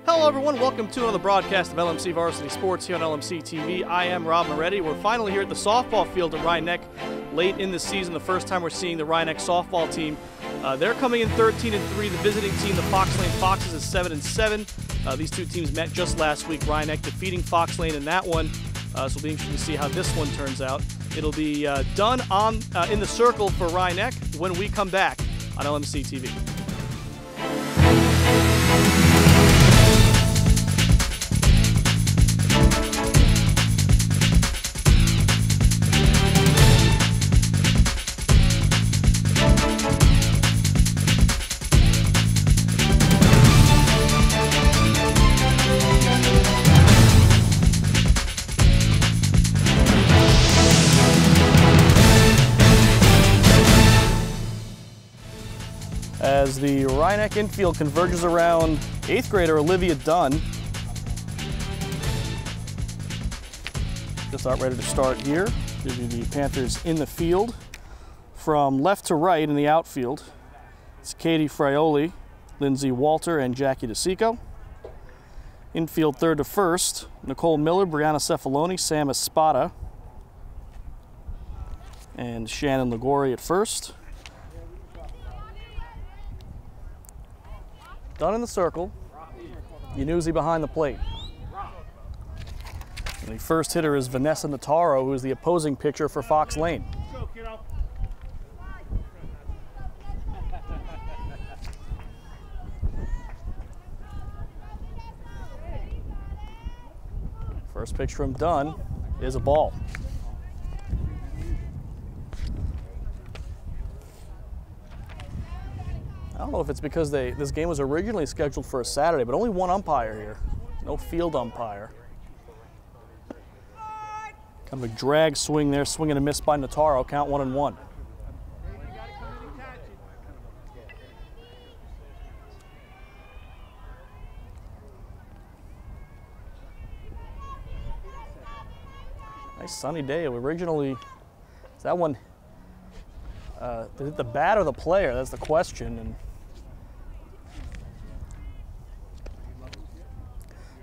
Hello everyone, welcome to another broadcast of LMC Varsity Sports here on lmc-tv. I am Rob Moretti. We're finally here at the softball field at Rhinebeck late in the season, the first time we're seeing the Rhinebeck softball team. They're coming in 13-3. The visiting team, the Fox Lane Foxes, is 7-7. These two teams met just last week, Rhinebeck defeating Fox Lane in that one. So it'll be interesting to see how this one turns out. It'll be done in the circle for Rhinebeck when we come back on LMC-TV. As the Rhinebeck infield converges around 8th grader Olivia Dunn. Just about ready to start here. Give you the Panthers in the field. From left to right in the outfield, it's Katie Fraioli, Lindsay Walter, and Jackie DeSico. Infield third to first, Nicole Miller, Brianna Cefaloni, Sam Espada, and Shannon Ligori at first. Dunn in the circle, Yanuzzi behind the plate. And the first hitter is Vanessa Nataro, who is the opposing pitcher for Fox Lane. First pitch from Dunn is a ball. I don't know if it's because this game was originally scheduled for a Saturday, but only one umpire here. No field umpire. Kind of a drag swing there, swing and a miss by Nataro, count 1-1. Nice sunny day. Originally, is that one, did it hit the bat or the player? That's the question. And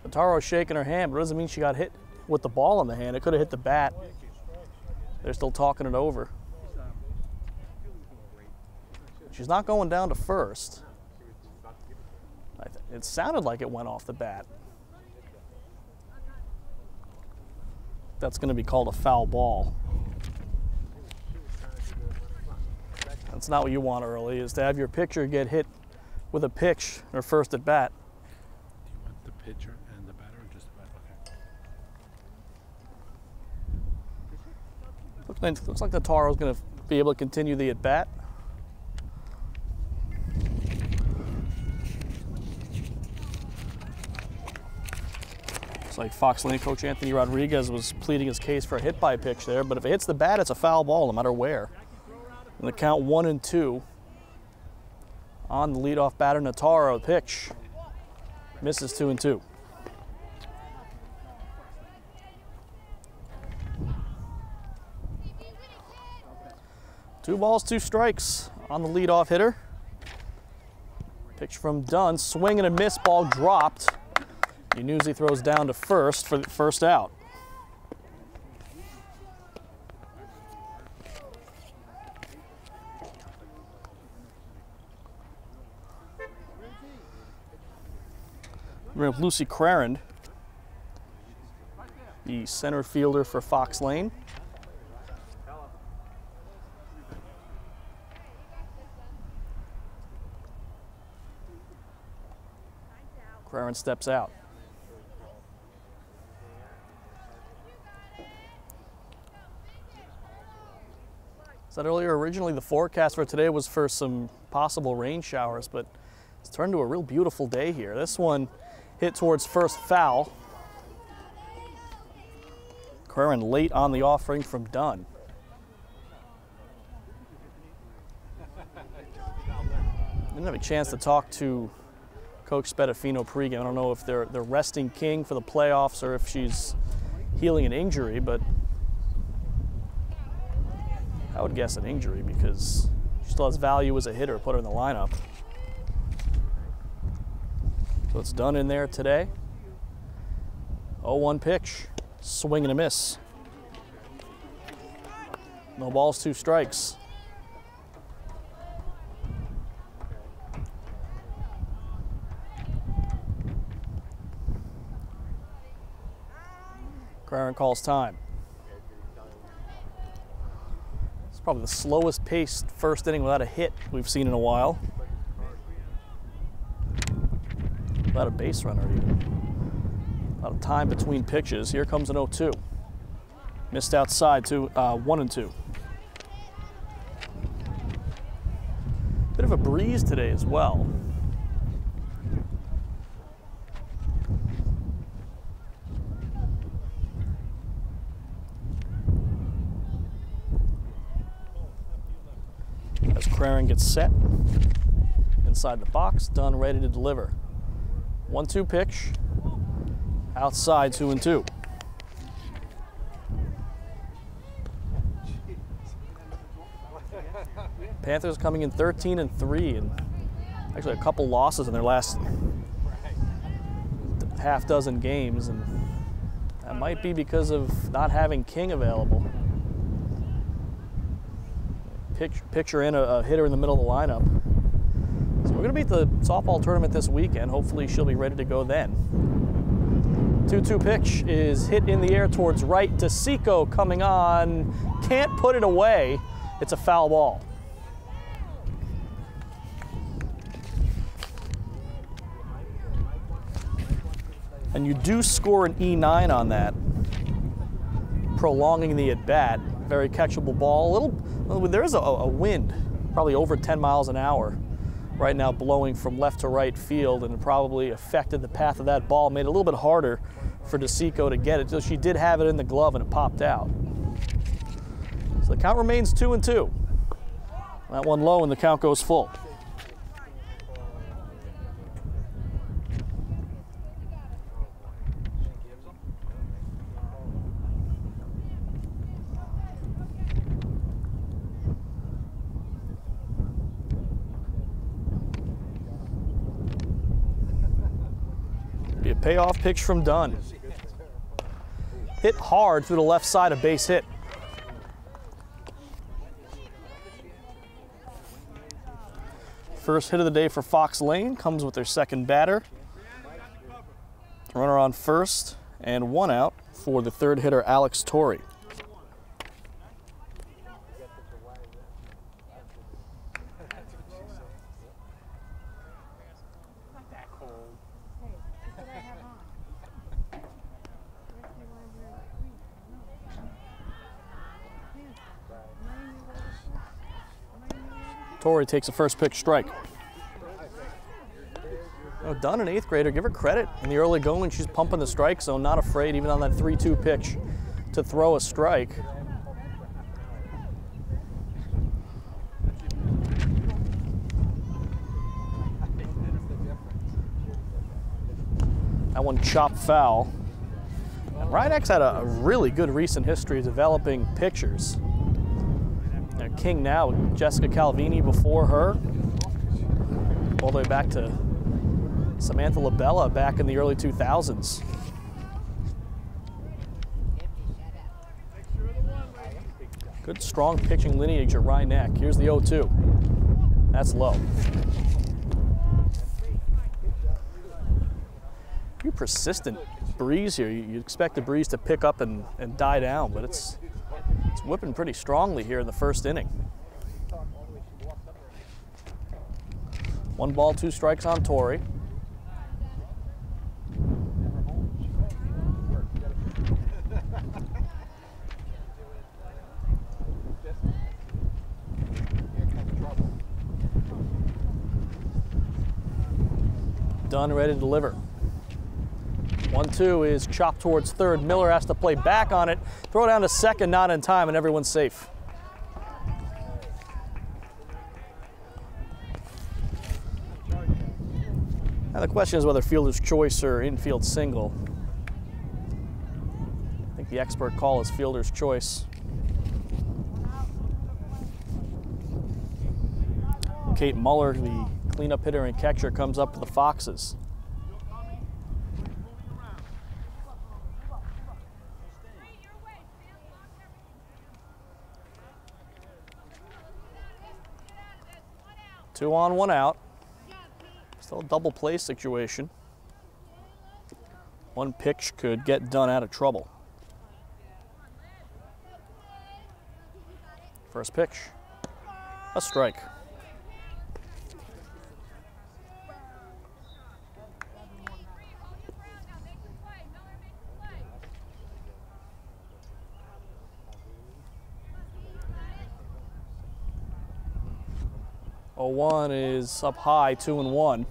Nataro's shaking her hand, but it doesn't mean she got hit with the ball in the hand. It could have hit the bat. They're still talking it over. She's not going down to first. It sounded like it went off the bat. That's going to be called a foul ball. That's not what you want early, is to have your pitcher get hit with a pitch or first at bat. Do you want the pitcher and the batter or just the batter? Looks like Nataro's going to be able to continue the at bat. Looks like Fox Lane coach Anthony Rodriguez was pleading his case for a hit by pitch there, but if it hits the bat, it's a foul ball no matter where. And the count 1-2 on the leadoff batter Nataro. Pitch misses 2-2. Two balls, two strikes on the leadoff hitter. Pitch from Dunn, swing and a miss, ball dropped. Yanuzzi throws down to first for the first out. We have Lucy Crarand, the center fielder for Fox Lane. Crarand steps out. Said earlier, originally the forecast for today was for some possible rain showers, but it's turned to a real beautiful day here. This one hit towards first, foul. Crarand late on the offering from Dunn. Didn't have a chance to talk to Coach Spadafino pregame. I don't know if they're resting King for the playoffs or if she's healing an injury, but I would guess an injury because she still has value as a hitter. Put her in the lineup. So it's done in there today. 0-1 pitch, swing and a miss. No balls, 2 strikes. Craren calls time. It's probably the slowest paced first inning without a hit we've seen in a while. Without a base runner even. A lot of time between pitches. Here comes an 0-2. Missed outside to 1-2. Bit of a breeze today as well. As Craren gets set inside the box, done, ready to deliver. 1-2 pitch, outside 2-2. Panthers coming in 13-3, and actually a couple losses in their last half dozen games, and that might be because of not having King available. Picture in a hitter in the middle of the lineup. So we're going to be at the softball tournament this weekend. Hopefully she'll be ready to go then. 2-2 pitch is hit in the air towards right. DeSico coming on. Can't put it away. It's a foul ball. And you do score an E9 on that, prolonging the at-bat. Very catchable ball. There is a wind, probably over 10 miles an hour right now, blowing from left to right field, and it probably affected the path of that ball, made it a little bit harder for DeSico to get it. So she did have it in the glove and it popped out. So the count remains 2-2. That one low and the count goes full. Be a payoff pitch from Dunn. Hit hard through the left side, a base hit. First hit of the day for Fox Lane comes with their second batter. Runner on first and 1 out for the third hitter, Alex Torrey. Torrey takes a first pitch strike. Dunn, an 8th grader, give her credit. In the early going, she's pumping the strike zone, not afraid even on that 3-2 pitch to throw a strike. That one chopped foul. And Rhinex had a really good recent history of developing pitchers. King now, Jessica Calvini before her, all the way back to Samantha Labella back in the early 2000s. Good strong pitching lineage at Rhinebeck. Here's the 0-2. That's low. Pretty persistent breeze here. You expect the breeze to pick up and die down, but it's whipping pretty strongly here in the first inning. 1 ball, 2 strikes on Torrey. Dunn ready to deliver. 1-2 is chopped towards third. Miller has to play back on it. Throw down to second, not in time, and everyone's safe. Now the question is whether fielder's choice or infield single. I think the expert call is fielder's choice. Kate Muller, the cleanup hitter and catcher, comes up for the Foxes. 2 on, 1 out. Still a double play situation. One pitch could get Dunn out of trouble. First pitch, a strike. Oh, 1 is up high, 2-1.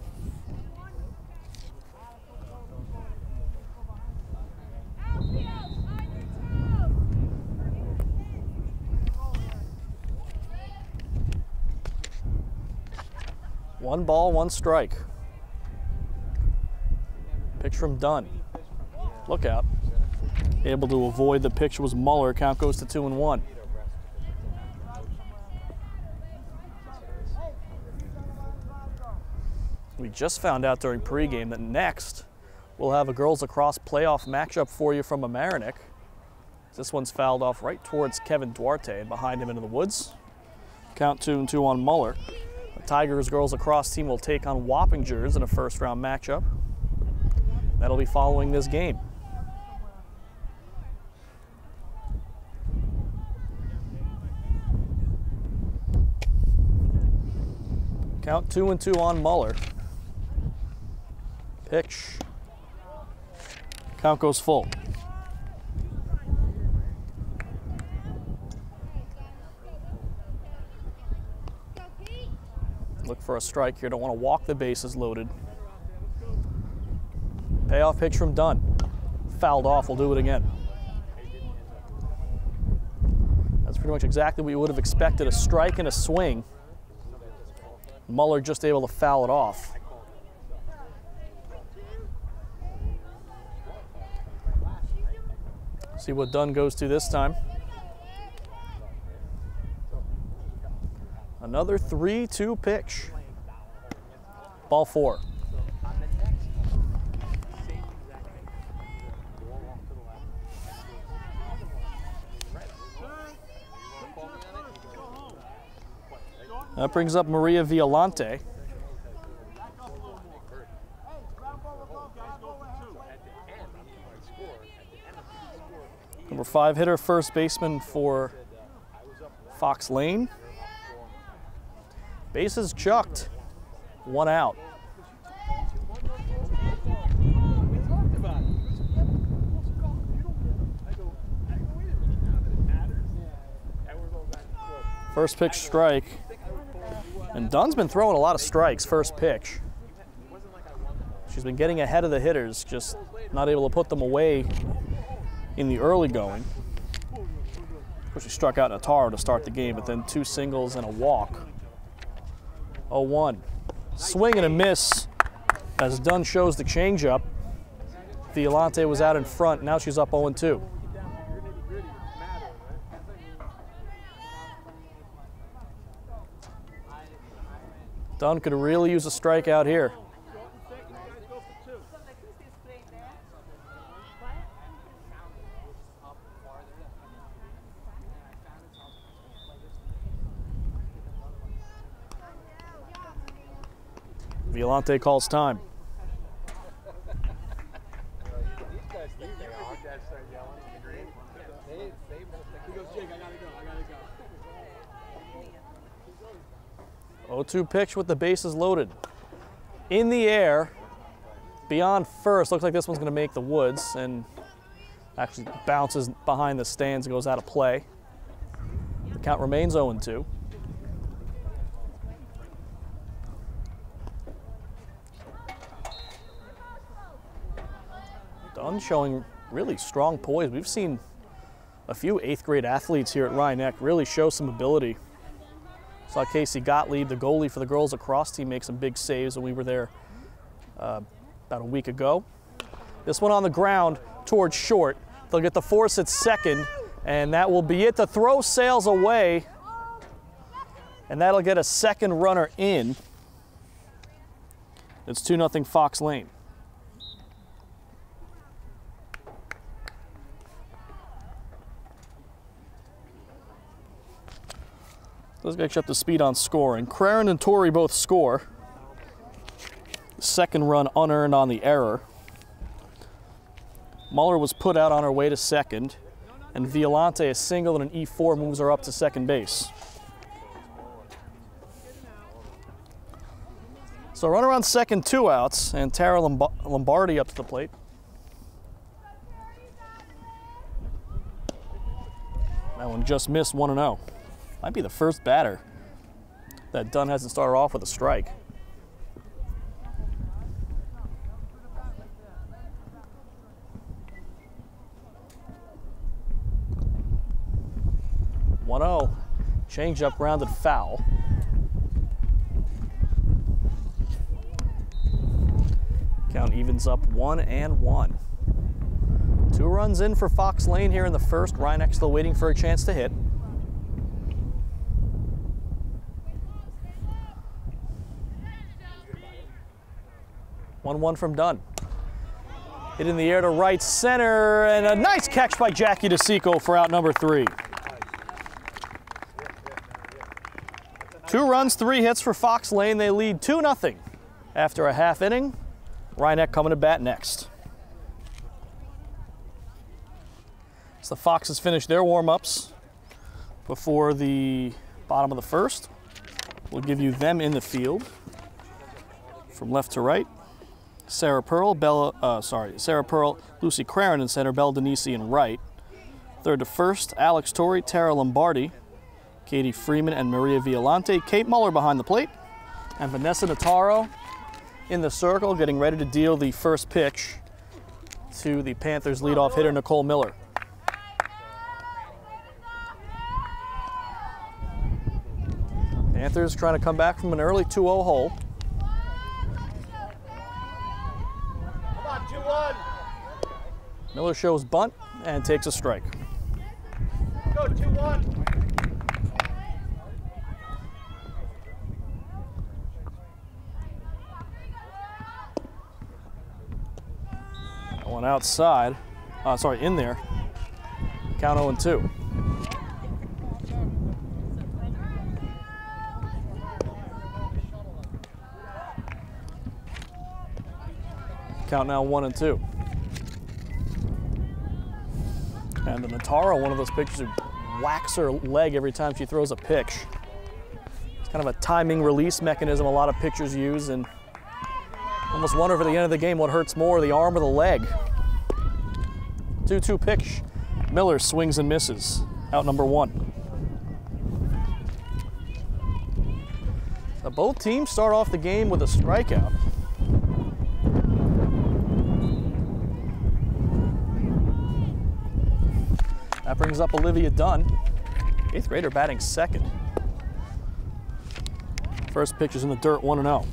One ball, 1 strike. Pitch from Dunn. Look out. Able to avoid the pitch was Muller. Count goes to 2-1. We just found out during pregame that next we'll have a girls lacrosse playoff matchup for you from Amerenik. This one's fouled off right towards Kevin Duarte and behind him into the woods. Count 2-2 on Muller. The Tigers girls lacrosse team will take on Wappingers in a first-round matchup. That'll be following this game. Count 2-2 on Muller. Pitch. Count goes full. Look for a strike here. Don't want to walk the bases loaded. Payoff pitch from Dunn. Fouled off. We'll do it again. That's pretty much exactly what you would have expected. A strike and a swing. Muller just able to foul it off. See what Dunn goes to this time. Another 3-2 pitch. Ball 4. That brings up Maria Violante. Number 5 hitter, first baseman for Fox Lane. Bases chucked, 1 out. First pitch strike. And Dunn's been throwing a lot of strikes first pitch. She's been getting ahead of the hitters, just not able to put them away in the early going. Of course, she struck out Nataro to start the game, but then 2 singles and a walk. 0-1. Swing and a miss as Dunn shows the changeup. Violante was out in front. Now she's up 0-2. Dunn could really use a strikeout here. Violante calls time. Oh, 0-2 pitch with the bases loaded. In the air, beyond first. Looks like this one's going to make the woods and actually bounces behind the stands and goes out of play. The count remains 0-2. Dunn showing really strong poise. We've seen a few 8th grade athletes here at Rhinebeck really show some ability. Saw Casey Gottlieb, the goalie for the girls lacrosse team, make some big saves when we were there about a week ago. This one on the ground towards short. They'll get the force at second, and that will be it. The throw sails away, and that'll get a second runner in. It's 2-0 Fox Lane. Let's get you up to speed on scoring. Craren and Torrey both score. Second run unearned on the error. Muller was put out on her way to second, and Violante, a single and an E4, moves her up to second base. So runner on second, 2 outs, and Tara Lombardi up to the plate. That one just missed, 1-0. Might be the first batter that Dunn hasn't started off with a strike. Change-up grounded foul. Count evens up 1-1. 2 runs in for Fox Lane here in the first. Rhinebeck still waiting for a chance to hit. One from Dunn. Hit in the air to right center, and a nice catch by Jackie DeSico for out number 3. 2 runs, 3 hits for Fox Lane. They lead 2-0 after a half inning. Rhinebeck coming to bat next. So the Foxes finish their warm-ups before the bottom of the first. We'll give you them in the field. From left to right, Sarah Pearl, Lucy Craren in center, Belle Denisi in right. Third to first, Alex Torrey, Tara Lombardi, Katie Freeman, and Maria Violante. Kate Muller behind the plate, and Vanessa Notaro in the circle, getting ready to deal the first pitch to the Panthers' leadoff hitter, Nicole Miller. Panthers trying to come back from an early 2-0 hole. Come on, 2-1. Miller shows bunt and takes a strike. Go, 2-1. That one outside, in there. Count 0-2. Count now 1-2. And the Notaro, one of those pitchers who whacks her leg every time she throws a pitch. It's kind of a timing release mechanism a lot of pitchers use, and almost wonder for the end of the game what hurts more, the arm or the leg. 2-2 pitch. Miller swings and misses. Out number 1. Now both teams start off the game with a strikeout. That brings up Olivia Dunn, 8th grader batting second. First pitch is in the dirt, 1-0.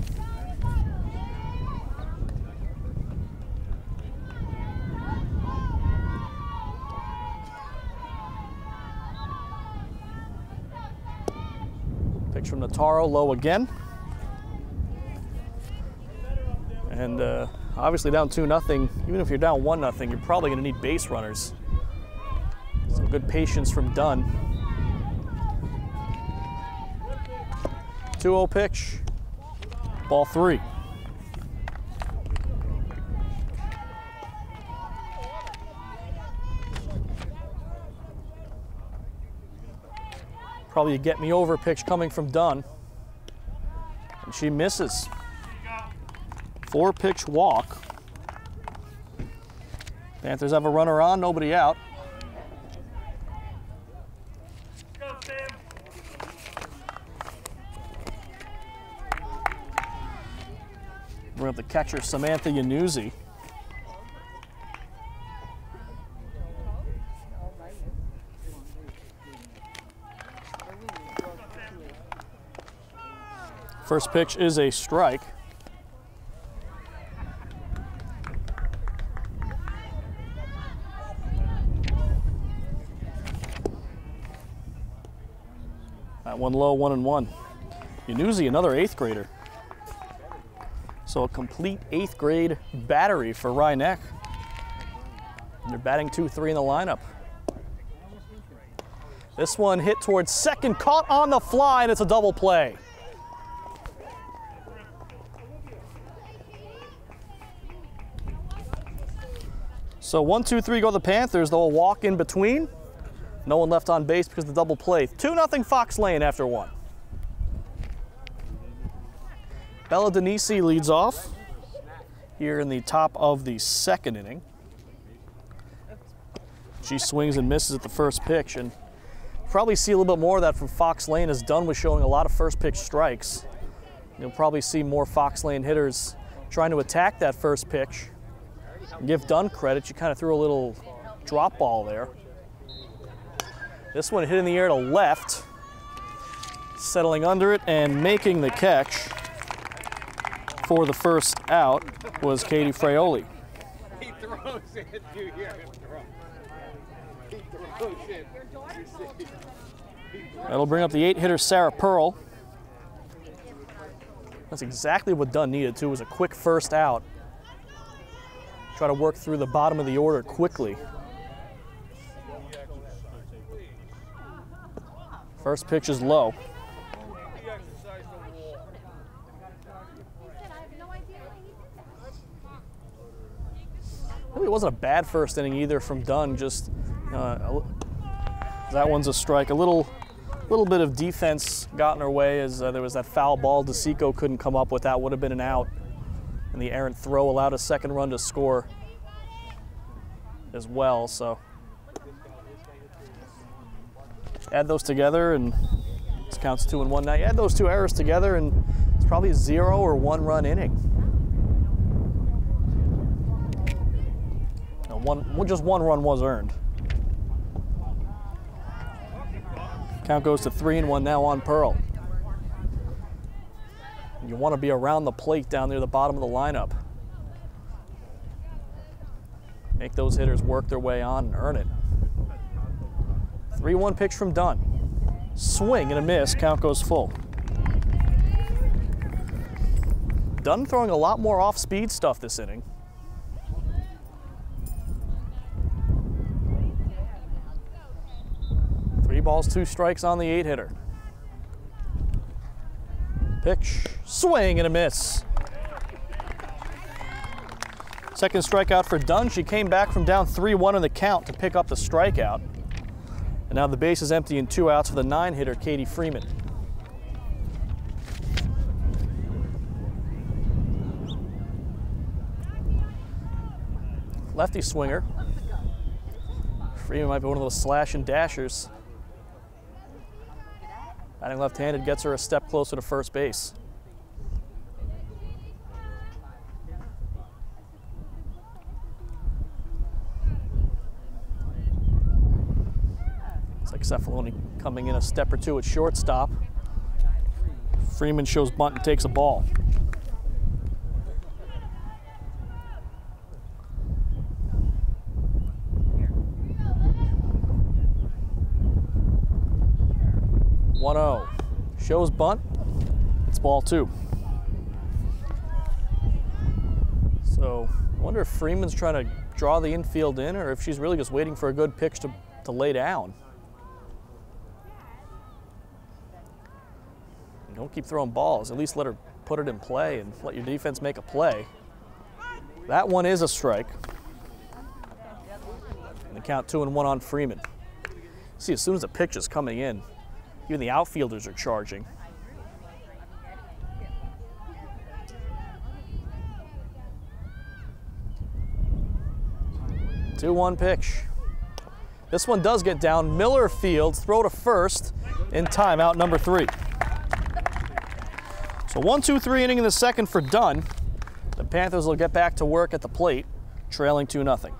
Pitch from Notaro, low again. And obviously down 2-0, even if you're down 1-0, you're probably gonna need base runners. Some good patience from Dunn. 2-0 pitch, ball 3. Probably a get me over pitch coming from Dunn. And she misses. 4-pitch walk. Panthers have a runner on, nobody out. Bring up the catcher, Samantha Yanuzzi. First pitch is a strike. That one low, 1-1. Yanuzzi, another 8th grader. So a complete 8th grade battery for Rhinebeck. They're batting 2-3 in the lineup. This one hit towards second, caught on the fly, and it's a double play. So 1, 2, 3 go the Panthers. They'll walk in between. No one left on base because of the double play. 2-0 Fox Lane after one. Bella Denisi leads off here in the top of the second inning. She swings and misses at the first pitch, and probably see a little bit more of that from Fox Lane, as Dunn was showing a lot of first pitch strikes. You'll probably see more Fox Lane hitters trying to attack that first pitch. Give Dunn credit, she kind of threw a little drop ball there. This one hit in the air to left, settling under it and making the catch for the first out was Katie Fraioli. He throws it. You hear him throw. He throws it. That'll bring up the 8-hitter Sarah Pearl. That's exactly what Dunn needed too, was a quick first out. Try to work through the bottom of the order quickly. First pitch is low. Really wasn't a bad first inning either from Dunn, just that one's a strike. A little bit of defense got in her way as there was that foul ball DeSico couldn't come up with. That would have been an out. And the errant throw allowed a second run to score as well. So add those together and this counts 2-1. Now you add those two errors together and it's probably a 0 or 1 run inning. Just one run was earned. Count goes to 3-1 now on Pearl. You want to be around the plate down near the bottom of the lineup. Make those hitters work their way on and earn it. 3-1 pitch from Dunn. Swing and a miss, count goes full. Dunn throwing a lot more off-speed stuff this inning. Three balls, 2 strikes on the 8-hitter. Pitch, swing and a miss. Second strikeout for Dunn. She came back from down 3-1 in the count to pick up the strikeout. And now the base is empty and 2 outs for the 9-hitter, Katie Freeman. Lefty swinger. Freeman might be one of those slash and dashers. Batting left-handed gets her a step closer to first base. It's like Cephaloni coming in a step or two at shortstop. Freeman shows bunt and takes a ball. Shows bunt, it's ball 2. So I wonder if Freeman's trying to draw the infield in or if she's really just waiting for a good pitch to lay down. And don't keep throwing balls, at least let her put it in play and let your defense make a play. That one is a strike. And the count 2-1 on Freeman. See, as soon as the pitch is coming in, even the outfielders are charging. Two-one pitch. This one does get down. Miller fields, throw to first in timeout number 3. So 1-2-3 inning in the second for Dunn. The Panthers will get back to work at the plate, trailing 2-0.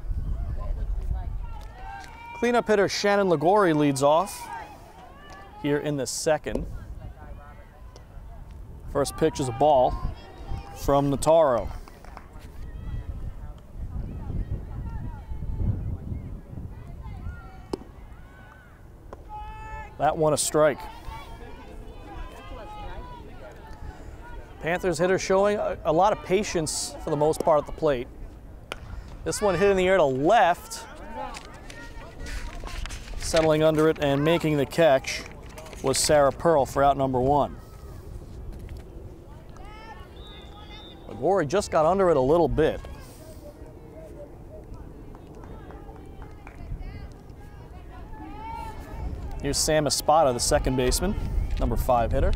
Cleanup hitter Shannon Ligori leads off here in the second. First pitch is a ball from Notaro. That one a strike. Panthers hitter showing a lot of patience for the most part at the plate. This one hit in the air to left. Settling under it and making the catch was Sarah Pearl for out number 1. Liguori just got under it a little bit. Here's Sam Espada, the second baseman, number 5 hitter.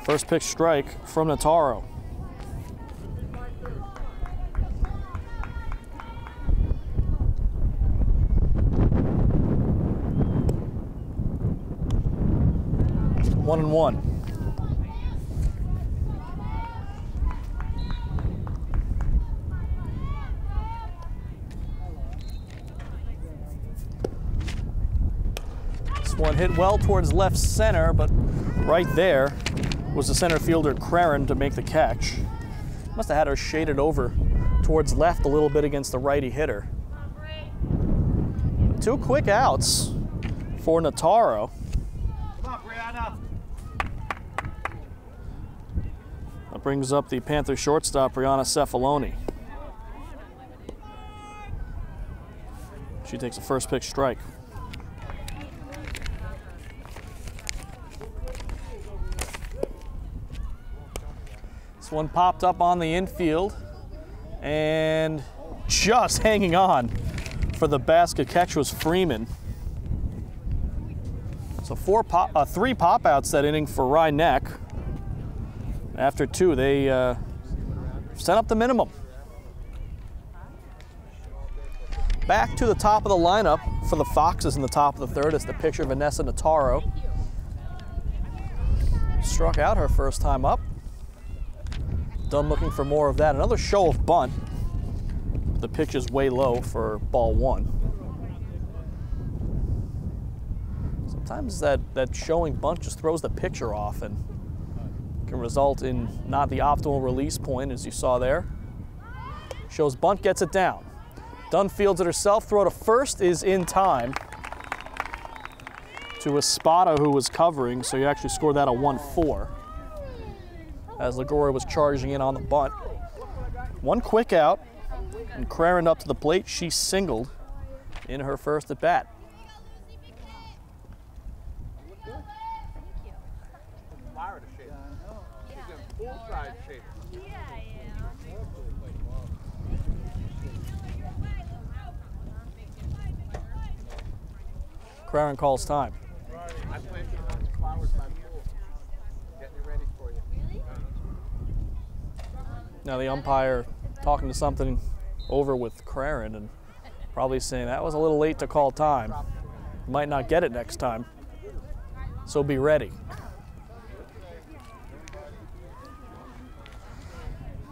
First pitch strike from Notaro. One and one. This one hit well towards left center, but right there was the center fielder Craren to make the catch. Must have had her shaded over towards left a little bit against the righty hitter. 2 quick outs for Notaro. That brings up the Panther shortstop, Brianna Cefaloni. She takes a first pitch strike. This one popped up on the infield and just hanging on for the basket catch was Freeman. So 3 pop outs that inning for Rye-Neck. After 2, they sent up the minimum. Back to the top of the lineup for the Foxes in the top of the 3rd. It's the pitcher Vanessa Notaro. Struck out her first time up. Done looking for more of that. Another show of bunt. The pitch is way low for ball 1. Sometimes that showing bunt just throws the pitcher off and can result in not the optimal release point, as you saw there. Shows bunt, gets it down. Dunn fields it herself. Throw to first is in time to Espada, who was covering, so you actually scored that a 1-4 as Liguori was charging in on the bunt. 1 quick out, and Craren up to the plate. She singled in her first at bat. Craren calls time. I planted flowers by the pool. Getting it ready for you. Now the umpire talking to something over with Craren and probably saying that was a little late to call time. Might not get it next time, so be ready.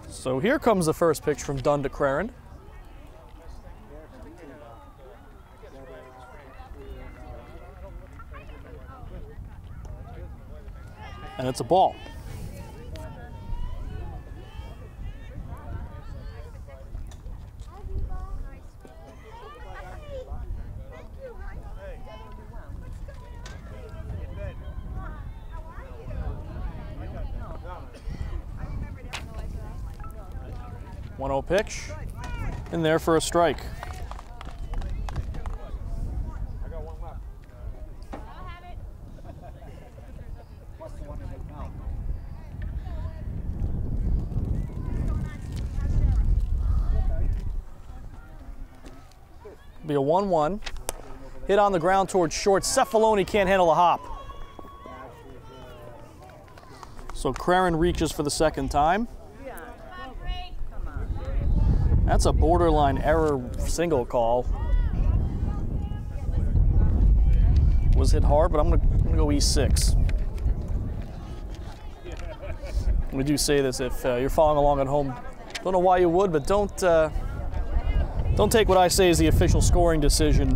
So here comes the first pitch from Dunn to Craren. And it's a ball. One 1-0 pitch, in there for a strike. Be a 1-1. Hit on the ground towards short. Cefaloni can't handle the hop. So Craren reaches for the second time. That's a borderline error single call. Was hit hard, but I'm gonna go E6. We do say this if you're following along at home. Don't know why you would, but don't take what I say as the official scoring decision.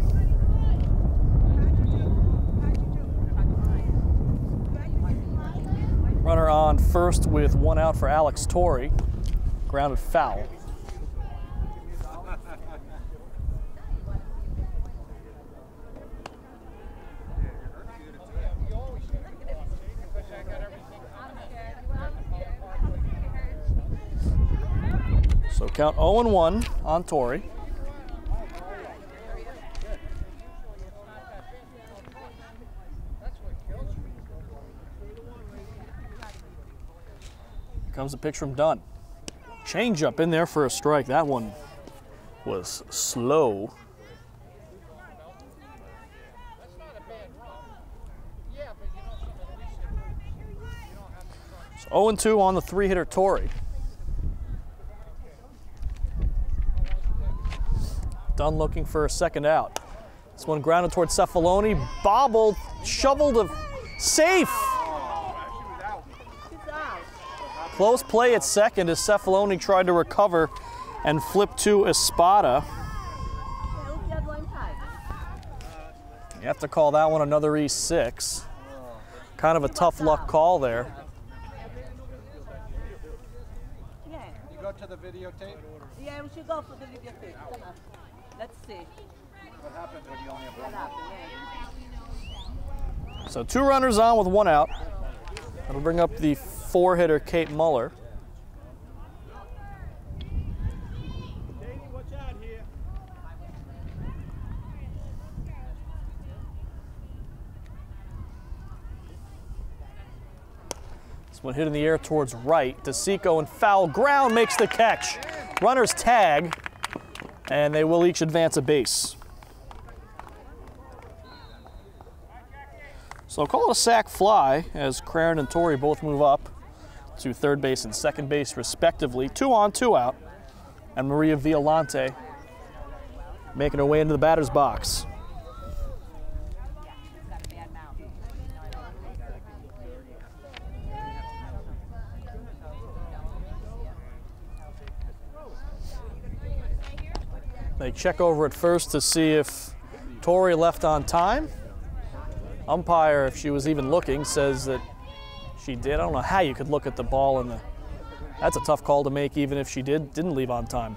Runner on first with 1 out for Alex Torrey. Grounded foul. So count 0-1 on Torrey. comes the pitch from Dunn. Change up in there for a strike. That one was slow. So 0-2 on the 3-hitter Torrey. Dunn looking for a second out. This one grounded towards Cefaloni, bobbled, shoveled, safe. Close play at second as Cefaloni tried to recover and flip to Espada. You have to call that one another E6. Kind of a tough luck call there. You go to the videotape? Yeah, we should go for the videotape. Let's see. What happens when you only have one out? So 2 runners on with 1 out. That'll bring up the 4-hitter Kate Muller. This one hit in the air towards right. DeSico in foul ground makes the catch. Runners tag, and they will each advance a base. So call it a sac fly as Craren and Torrey both move up to third base and second base respectively. 2 on, 2 out. And Maria Violante making her way into the batter's box. They check over at first to see if Torrey left on time. Umpire, if she was even looking, says that she did. I don't know how you could look at the ball and that's a tough call to make even if she didn't leave on time.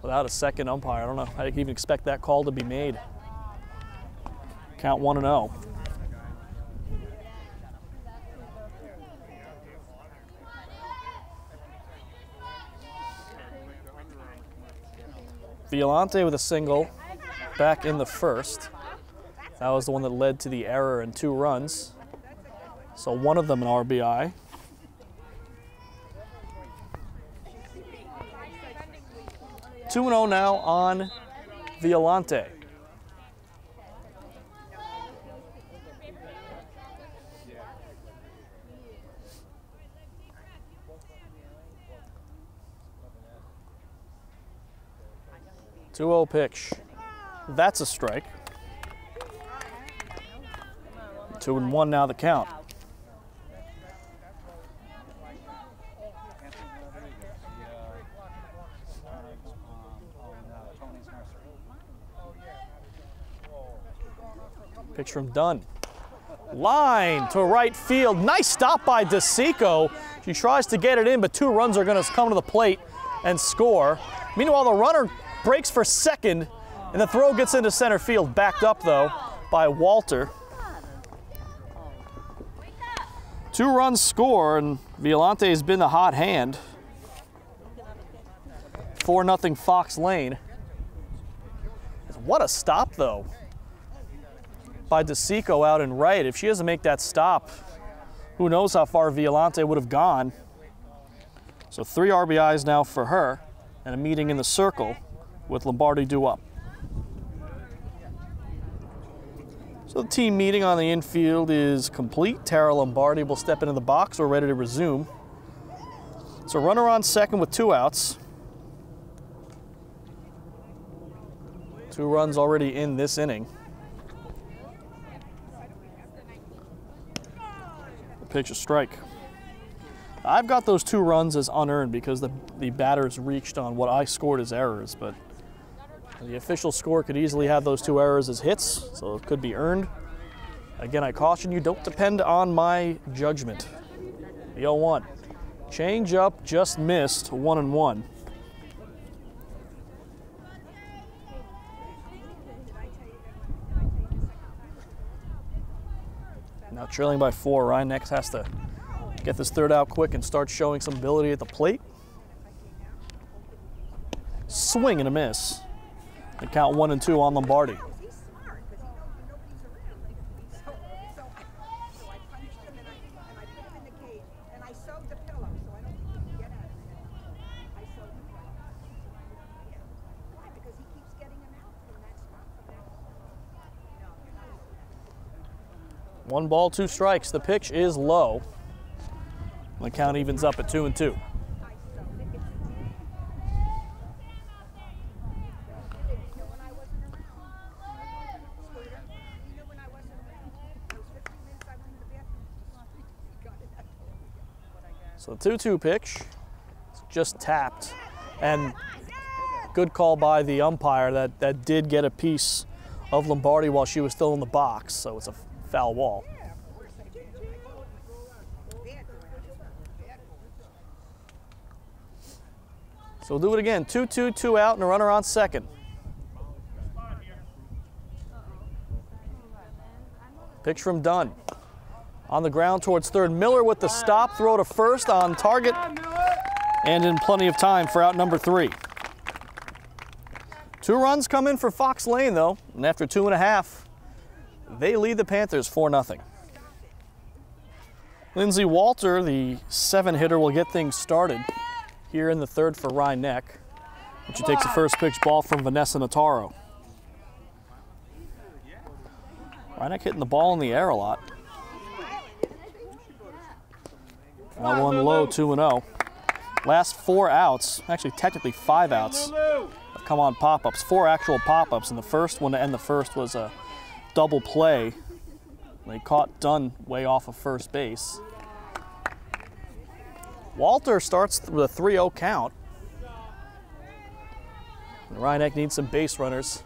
Without a second umpire, I don't know how you can even expect that call to be made. Count 1-0. Violante with a single back in the first. That was the one that led to the error and 2 runs. So one of them an RBI. Two 2-0 now on Violante. Two-0 pitch. That's a strike. 2-1 now the count. Pitch from Dunn. Line to right field. Nice stop by DeSico. She tries to get it in, but 2 runs are going to come to the plate and score. Meanwhile, the runner breaks for second, and the throw gets into center field. Backed up, though, by Walter. 2 runs score, and Violante has been the hot hand. 4-0 Fox Lane. What a stop, though, by DeSico out in right. If she doesn't make that stop, who knows how far Violante would have gone. So 3 RBIs now for her, and a meeting in the circle with Lombardi due up. So the team meeting on the infield is complete. Tara Lombardi will step into the box. We're ready to resume. So runner on second with 2 outs. 2 runs already in this inning. Pitch a strike. I've got those 2 runs as unearned because the batters reached on what I scored as errors, but the official score could easily have those 2 errors as hits, so it could be earned. Again, I caution you, don't depend on my judgment. The 0-1. Change up, just missed, 1-1. Now trailing by 4, Ryan next has to get this third out quick and start showing some ability at the plate. Swing and a miss. The count 1-2 on Lombardi. 1 ball, 2 strikes. The pitch is low. The count evens up at 2-2. So the 2-2 pitch, just tapped, and good call by the umpire that did get a piece of Lombardi while she was still in the box, so it's a foul ball. So we'll do it again, 2-2, 2 out, and a runner on second. Pitch from Dunn. On the ground towards third. Miller with the stop throw to first on target and in plenty of time for out number 3. 2 runs come in for Fox Lane though, and after 2.5, they lead the Panthers 4-0. Lindsay Walter, the 7-hitter, will get things started here in the third for Rye Neck, which takes the first pitch ball from Vanessa Notaro. Rye Neck hitting the ball in the air a lot. That one low, 2-0. Last 4 outs, actually technically 5 outs, have come on pop-ups. 4 actual pop-ups, and the first one to end the first was a double play. They caught Dunn way off of first base. Walter starts with a 3-0 count. And Rye Neck needs some base runners.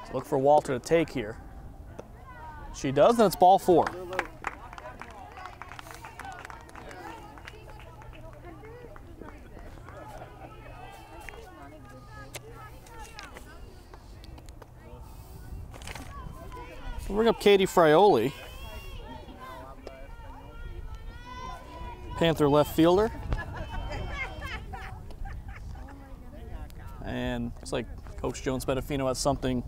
So look for Walter to take here. She does, and it's ball 4. We'll bring up Katie Frioli, Panther left fielder. And looks like Coach Jones Bedafino has something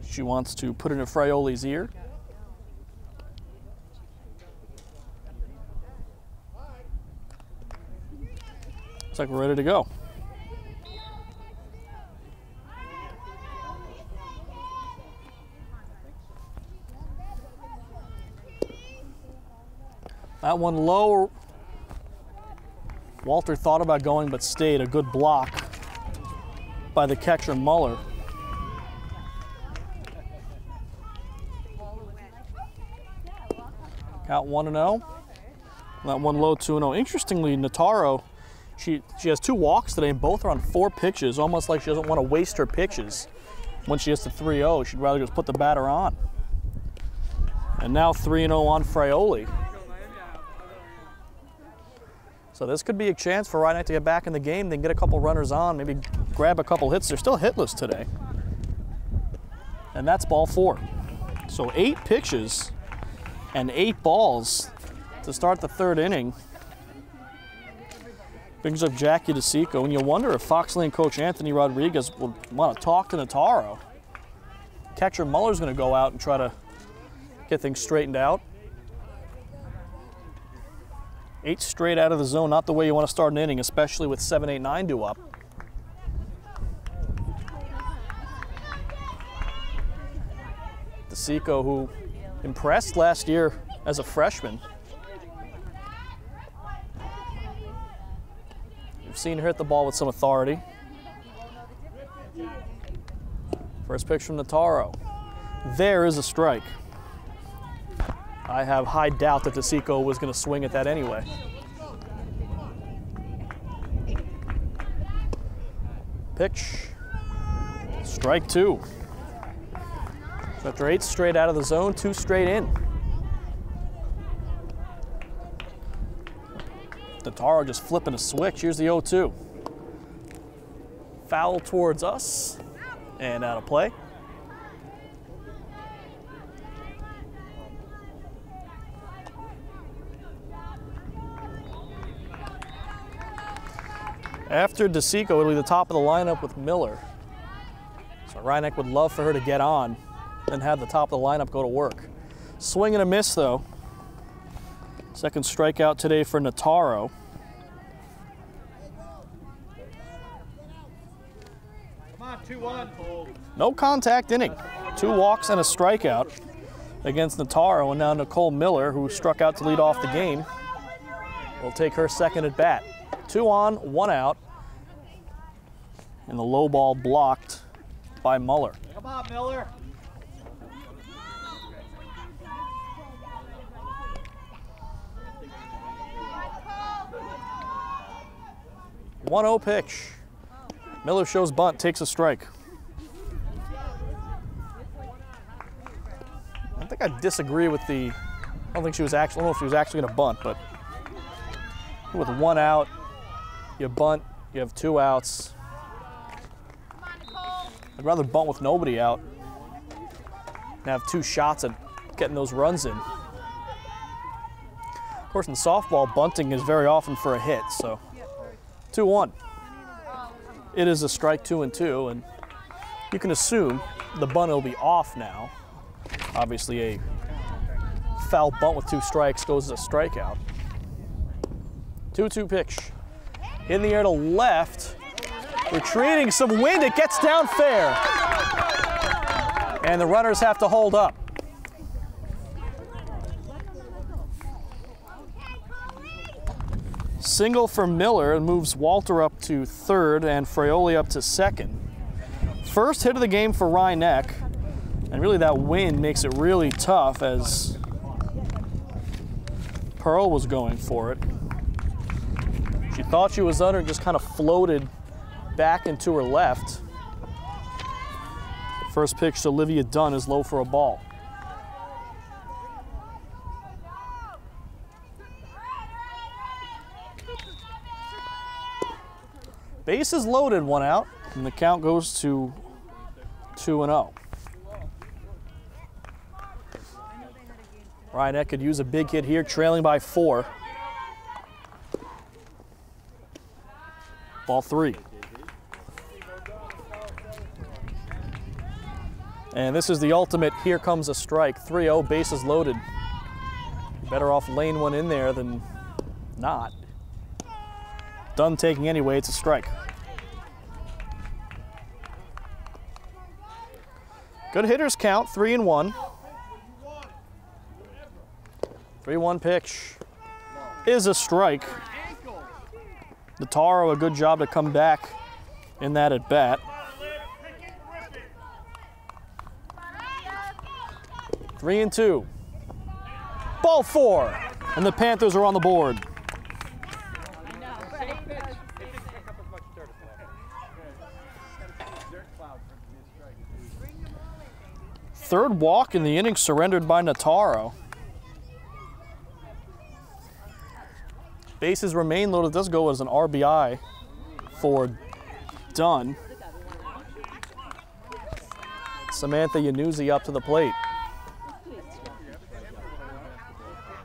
she wants to put into Frioli's ear. Looks like we're ready to go. That one low. Walter thought about going but stayed. A good block by the catcher Muller. Count 1-0. That one low, 2-0. Interestingly, Notaro, she has 2 walks today and both are on 4 pitches, almost like she doesn't want to waste her pitches. When she gets to 3-0, she'd rather just put the batter on. And now 3-0 on Frioli. So this could be a chance for Rye Neck to get back in the game, then get a couple runners on, maybe grab a couple hits. They're still hitless today. And that's ball 4. So 8 pitches and 8 balls to start the 3rd inning. Brings up Jackie DeSico, and you wonder if Fox Lane coach Anthony Rodriguez will want to talk to Notaro. Catcher Muller's going to go out and try to get things straightened out. 8 straight out of the zone, not the way you want to start an inning, especially with 7, 8, 9 due up. DeSico, who impressed last year as a freshman. You've seen her hit the ball with some authority. First pitch from Notaro. There is a strike. I have high doubt that DeSico was going to swing at that anyway. Pitch. Strike 2. So after 8 straight out of the zone, 2 straight in. Notaro just flipping a switch. Here's the 0-2. Foul towards us and out of play. After DeSico, it'll be the top of the lineup with Miller. So Rye Neck would love for her to get on and have the top of the lineup go to work. Swing and a miss though. Second strikeout today for Notaro. Come on, 2-1. No contact inning. 2 walks and a strikeout against Notaro, and now Nicole Miller, who struck out to lead off the game, will take her second at bat. 2 on, 1 out, and the low ball blocked by Muller. Come on, Miller. One 1-0 pitch. Miller shows bunt, takes a strike. I think I disagree with the, I don't know if she was actually gonna bunt, but with 1 out, you bunt, you have 2 outs. I'd rather bunt with nobody out and have 2 shots at getting those runs in. Of course, in softball, bunting is very often for a hit, so 2-1. It is a strike 2-2, and you can assume the bunt will be off now. Obviously, a foul bunt with 2 strikes goes as a strikeout. 2-2 pitch. In the air to left. Retreating, some wind, it gets down fair. And the runners have to hold up. Single for Miller and moves Walter up to third and Fraioli up to second. First hit of the game for Rye-Neck, and really that wind makes it really tough as Pearl was going for it. She thought she was under and just kind of floated back into her left. First pitch to Olivia Dunn is low for a ball. Base is loaded, 1 out, and the count goes to 2-0. Rye-Neck could use a big hit here, trailing by 4. Ball 3. And this is the ultimate, here comes a strike. 3-0, bases loaded. Better off laying one in there than not. Dunn taking anyway, it's a strike. Good hitters count, 3-1. 3-1 pitch is a strike. Notaro, a good job to come back in that at bat. 3-2. Ball 4, and the Panthers are on the board. Third walk in the inning surrendered by Notaro. Bases remain loaded. It does go as an RBI for Dunn. Samantha Yanuzzi up to the plate.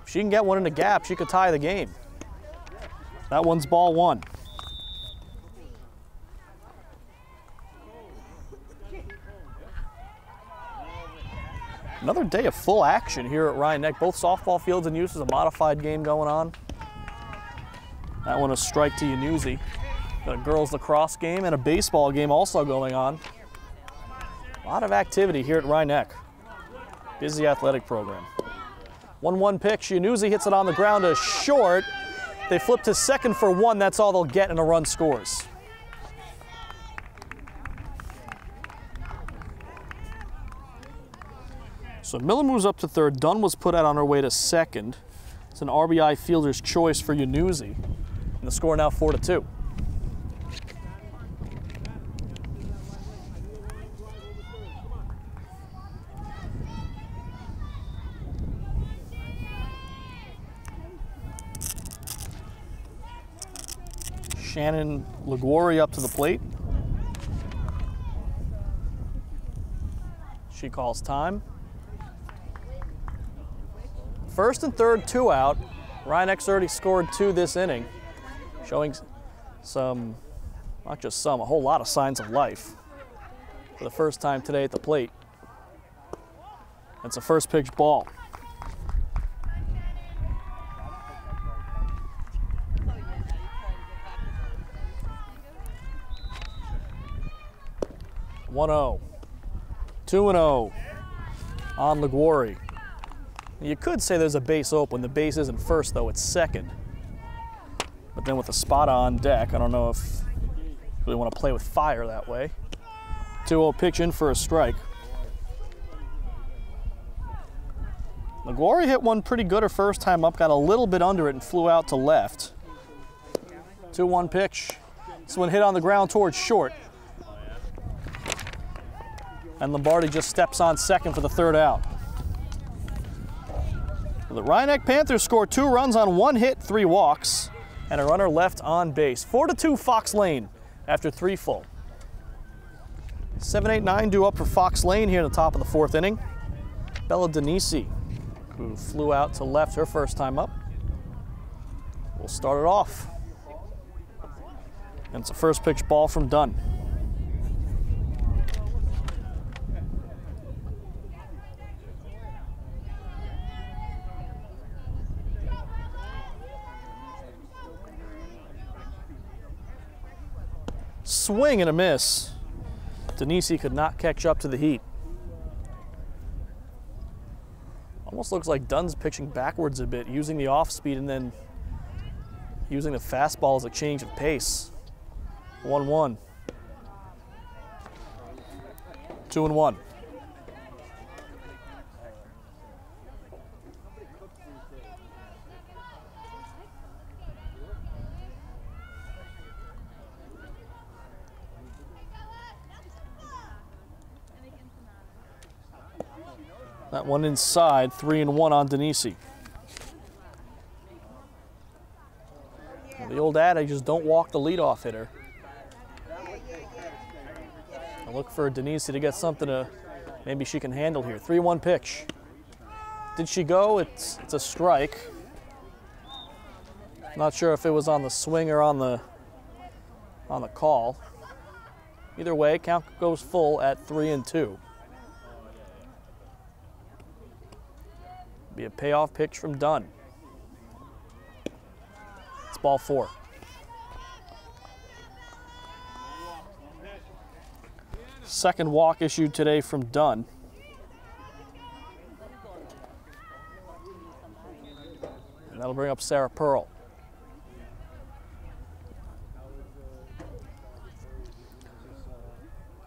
If she can get one in the gap, she could tie the game. That one's ball 1. Another day of full action here at Rye-Neck. Both softball fields in use. There's a modified game going on. That one a strike to Yanuzzi. Got a girls lacrosse game and a baseball game also going on. A lot of activity here at Rye-Neck. Busy athletic program. 1-1 pitch. Yanuzzi hits it on the ground to short. They flip to second for 1. That's all they'll get, and a run scores. So Miller moves up to third. Dunn was put out on her way to second. It's an RBI fielder's choice for Yanuzzi. And the score now 4-2. Shannon Liguori up to the plate. She calls time. First and third, 2 out. Rye-Neck's already scored 2 this inning, showing some, not just some, a whole lot of signs of life for the first time today at the plate. That's a first pitch ball. (1-0). 2-0 on Liguori. You could say there's a base open. The base isn't first, though. It's second. But then with the spot on deck, I don't know if you really want to play with fire that way. 2-0 pitch in for a strike. LaGuardia hit one pretty good her first time up, got a little bit under it and flew out to left. 2-1 pitch. This one hit on the ground towards short. And Lombardi just steps on second for the third out. The Rhinebeck Panthers score 2 runs on 1 hit, 3 walks, and a runner left on base. 4-2 Fox Lane after 3 full. 7-8-9 due up for Fox Lane here in the top of the 4th inning. Bella Denisi, who flew out to left her first time up, will start it off. And it's a first pitch ball from Dunn. Swing and a miss. Denisi could not catch up to the heat. Almost looks like Dunn's pitching backwards a bit, using the off speed and then using the fastball as a change of pace. 1-1. 2-1. That one inside, 3-1 on Denisi. The old adage is don't walk the leadoff hitter. I look for Denisi to get something to maybe she can handle here. 3-1 pitch. Did she go? It's a strike. Not sure if it was on the swing or on the call. Either way, count goes full at 3-2. Be a payoff pitch from Dunn. It's ball 4. Second walk issued today from Dunn. And that'll bring up Sarah Pearl.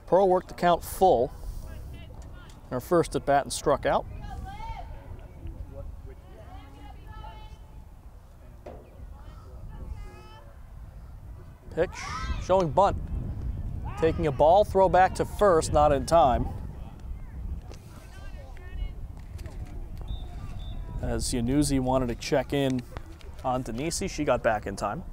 Pearl worked the count full. Her first at bat and struck out. Pitch, showing bunt. Taking a ball, throw back to first, not in time. As Yanuzzi wanted to check in on Denisi, she got back in time.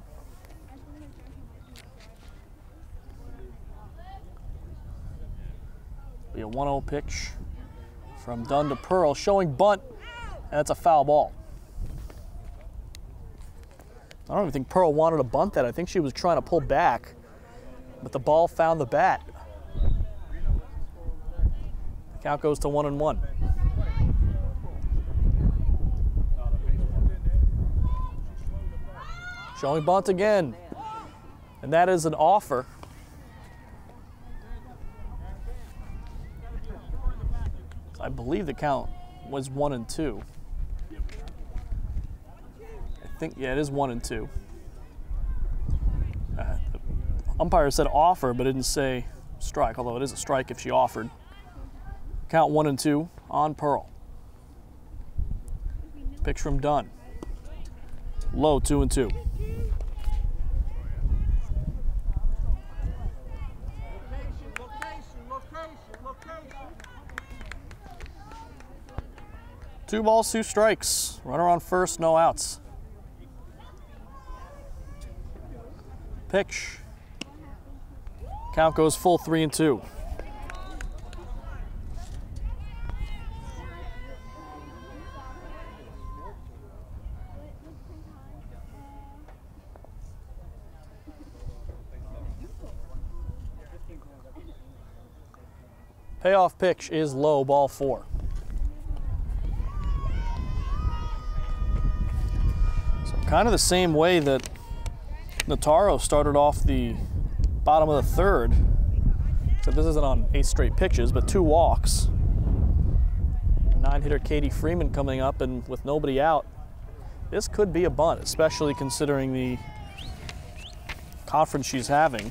Be a 1-0 pitch from Dunn to Pearl, showing bunt, and that's a foul ball. I don't even think Pearl wanted to bunt that. I think she was trying to pull back, but the ball found the bat. The count goes to 1-1. Showing bunt again, and that is an offer. I believe the count was 1-2. I think, yeah, it is 1-2. The umpire said offer, but didn't say strike, although it is a strike if she offered. Count 1-2 on Pearl. Pitch from Dunn. Low, 2-2. Two balls, 2 strikes. Runner on first, no outs. Pitch. Count goes full, 3-2. Payoff pitch is low, ball 4. So kind of the same way that Notaro started off the bottom of the 3rd. So this isn't on 8 straight pitches, but 2 walks. 9 9-hitter Katie Freeman coming up, and with nobody out, this could be a bunt, especially considering the conference she's having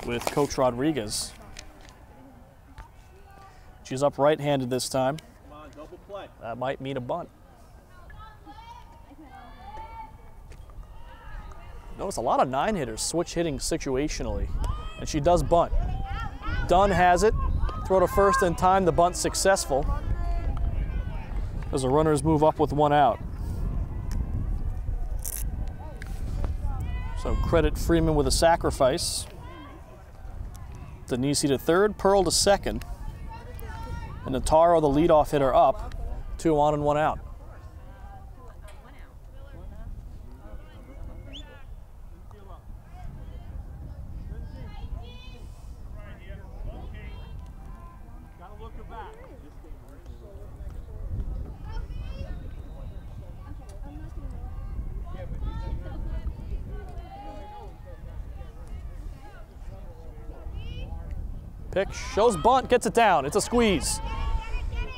with Coach Rodriguez. She's up right-handed this time. Come on, double play. That might mean a bunt. Notice a lot of 9-hitters switch hitting situationally, and she does bunt. Dunn has it. Throw to first in time, the bunt successful as the runners move up with 1 out. So credit Freeman with a sacrifice. Denise to third, Pearl to second. And Nataro, the leadoff hitter, up. 2 on and 1 out. Pitch, shows bunt, gets it down. It's a squeeze.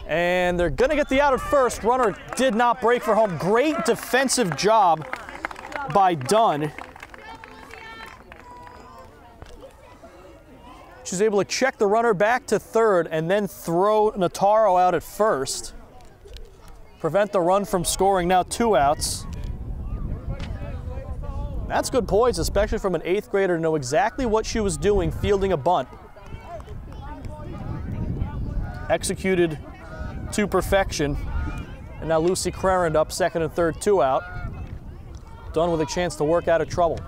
And they're gonna get the out at first. Runner did not break for home. Great defensive job by Dunn. She's able to check the runner back to third and then throw Nataro out at first. Prevent the run from scoring, now 2 outs. That's good poise, especially from an 8th grader to know exactly what she was doing fielding a bunt. Executed to perfection. And now Lucy Crarand up second and third, 2 out. Dunn with a chance to work out of trouble.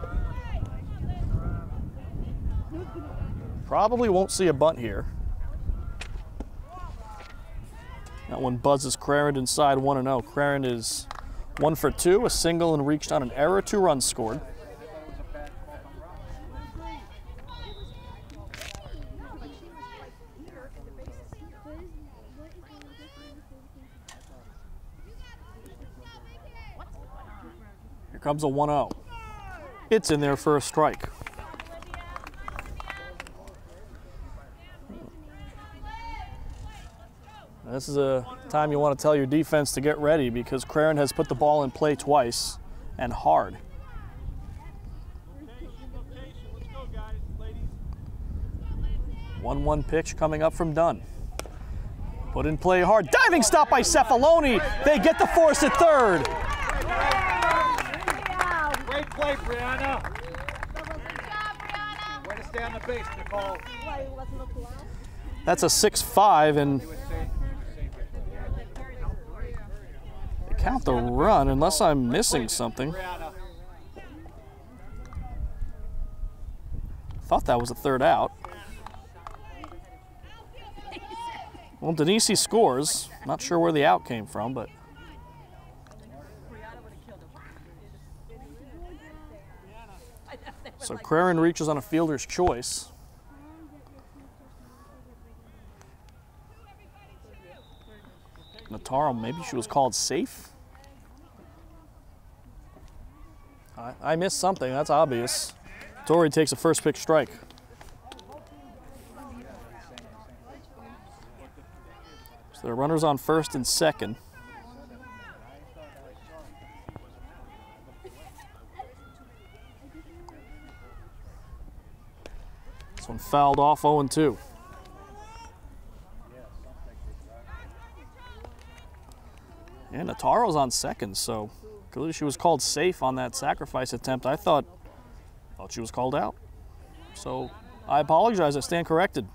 Probably won't see a bunt here. That one buzzes Crarand inside 1-0. Crarand is 1 for 2, a single and reached on an error, 2 runs scored. Here comes a 1-0. It's in there for a strike. This is a time you want to tell your defense to get ready because Crarand has put the ball in play twice and hard. 1-1 pitch coming up from Dunn. Put in play hard. Diving stop by Cefaloni. They get the force at third. Great play, Brianna. Way to stay on the base, Nicole. That's a 6-5, and they count the run unless I'm missing something. Thought that was a 3rd out. Well, Denise scores. Not sure where the out came from, but so Crarand reaches on a fielder's choice. Nataro, maybe she was called safe. I missed something, that's obvious. Torrey takes a first pitch strike. So there are runners on first and second. This one fouled off 0-2. And Nataro's on second, so clearly she was called safe on that sacrifice attempt. I thought she was called out. So I apologize, I stand corrected.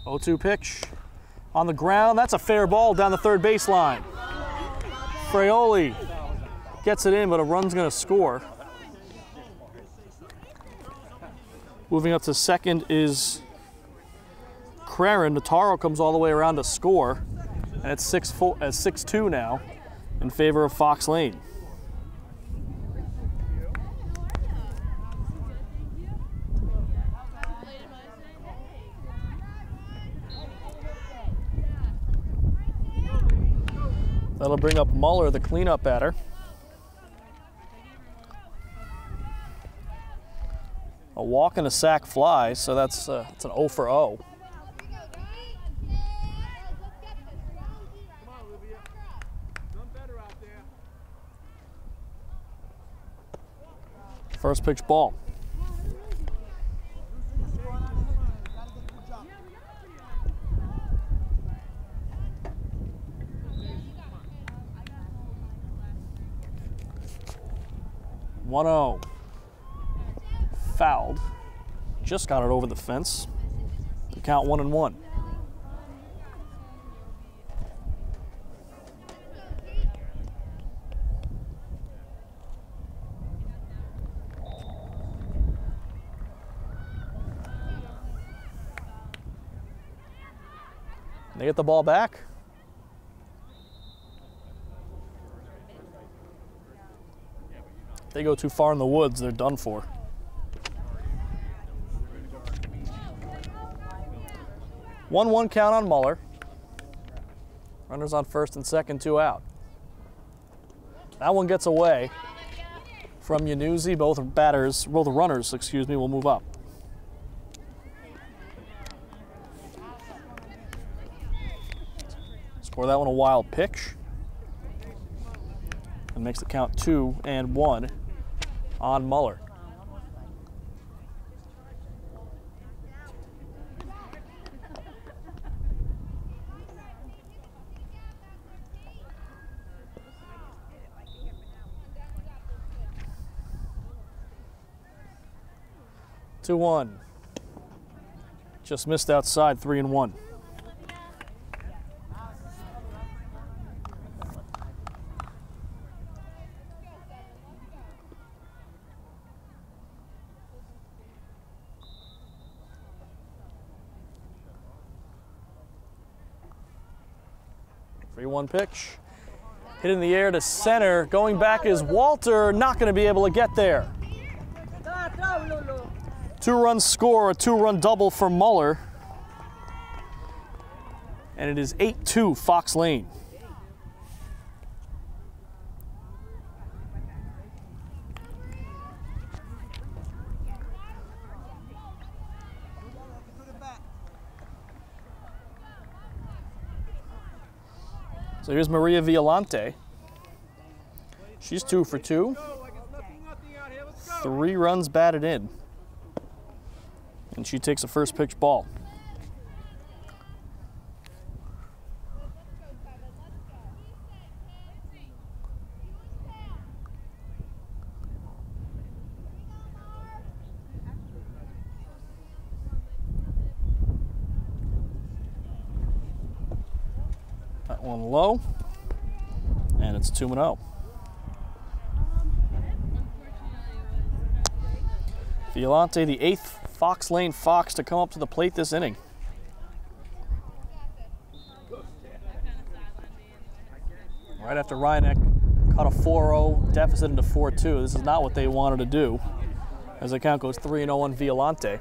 Oh, 0-2 pitch on the ground. That's a fair ball down the third baseline. Fraioli gets it in, but a run's going to score. Moving up to second is Crarand. Nataro comes all the way around to score, and it's 6-2 now in favor of Fox Lane. That'll bring up Muller, the cleanup batter. A walk and a sack fly, so that's it's an 0 for 0. First pitch ball. One 0. Fouled. Just got it over the fence. The count 1-1. They get the ball back. If they go too far in the woods, they're done for. One count on Muller. Runners on first and second, 2 out. That one gets away from Yanuzzi. Both runners, excuse me, will move up. Score that one a wild pitch. And makes the count 2-1 on Muller. Two one. Just missed outside, 3-1. One pitch. Hit in the air to center. Going back is Walter. Not going to be able to get there. 2-run score, a 2-run double for Muller. And it is 8-2 Fox Lane. So here's Maria Violante. She's 2 for 2. 3 runs batted in. And she takes a first pitch ball. That one low, and it's 2-0. Violante, the 8th Fox Lane Fox to come up to the plate this inning. Right after Ryanek cut a 4-0 deficit into 4-2. This is not what they wanted to do, as the count goes 3-0 on Violante.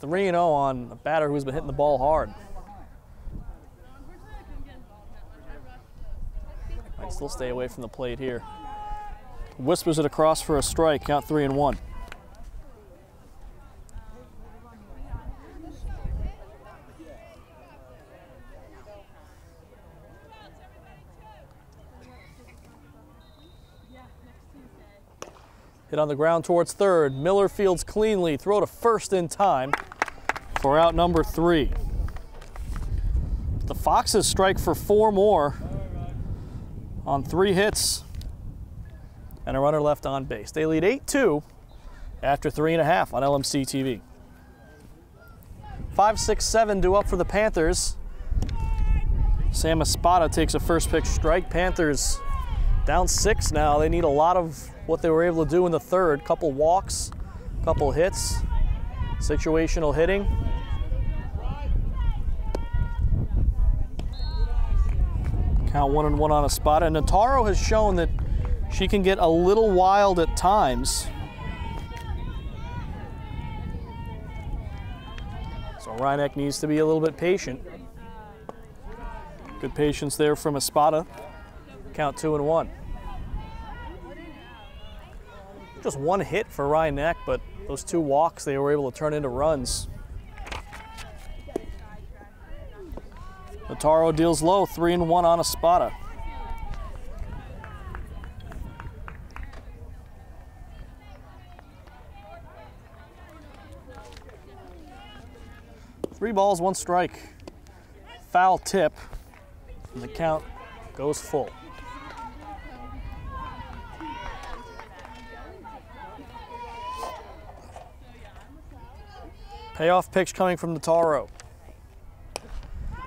3-0 on a batter who's been hitting the ball hard. Might still stay away from the plate here. Whispers it across for a strike, count 3-1. Hit on the ground towards third. Miller fields cleanly. Throw to first in time for out number 3. The Foxes strike for 4 more on 3 hits and a runner left on base. They lead 8-2 after 3.5 on LMC-TV. 5-6-7 due up for the Panthers. Sam Espada takes a first pitch strike. Panthers down 6 now. They need a lot of what they were able to do in the third. Couple walks, couple hits, situational hitting. Count 1-1 on Espada. And Notaro has shown that she can get a little wild at times. So Ryanek needs to be a little bit patient. Good patience there from Espada. Count 2-1. Just one hit for Ryan, but those 2 walks they were able to turn into runs. Notaro deals low, 3-1 on Espada. Three balls, 1 strike. Foul tip, and the count goes full. Payoff pitch coming from Notaro.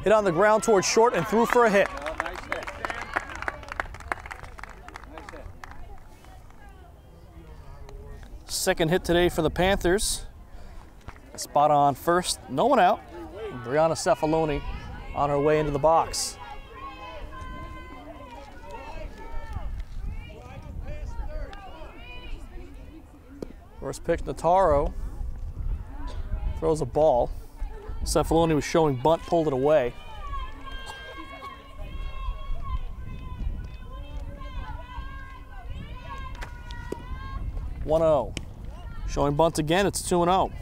Hit on the ground towards short and through for a hit. Oh, nice hit. Nice hit. Second hit today for the Panthers. Spot on first, no one out. And Brianna Cefaloni on her way into the box. First pitch, Notaro throws a ball. Cefaloni was showing bunt, pulled it away. (1-0). Showing bunt again, it's 2-0.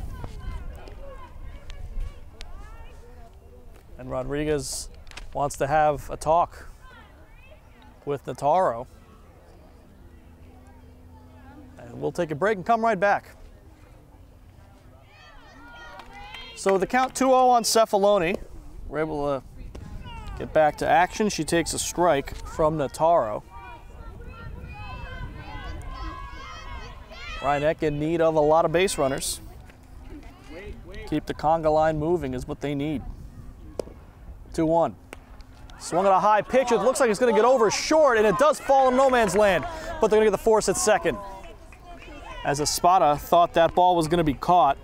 And Rodriguez wants to have a talk with Notaro. And we'll take a break and come right back. So the count 2-0 on Cefaloni. We're able to get back to action. She takes a strike from Notaro. Ryan in need of a lot of base runners. Keep the conga line moving is what they need. 2-1. Swung at a high pitch. It looks like it's going to get over short, and it does fall in no man's land. But they're going to get the force at second. As Espada thought that ball was going to be caught.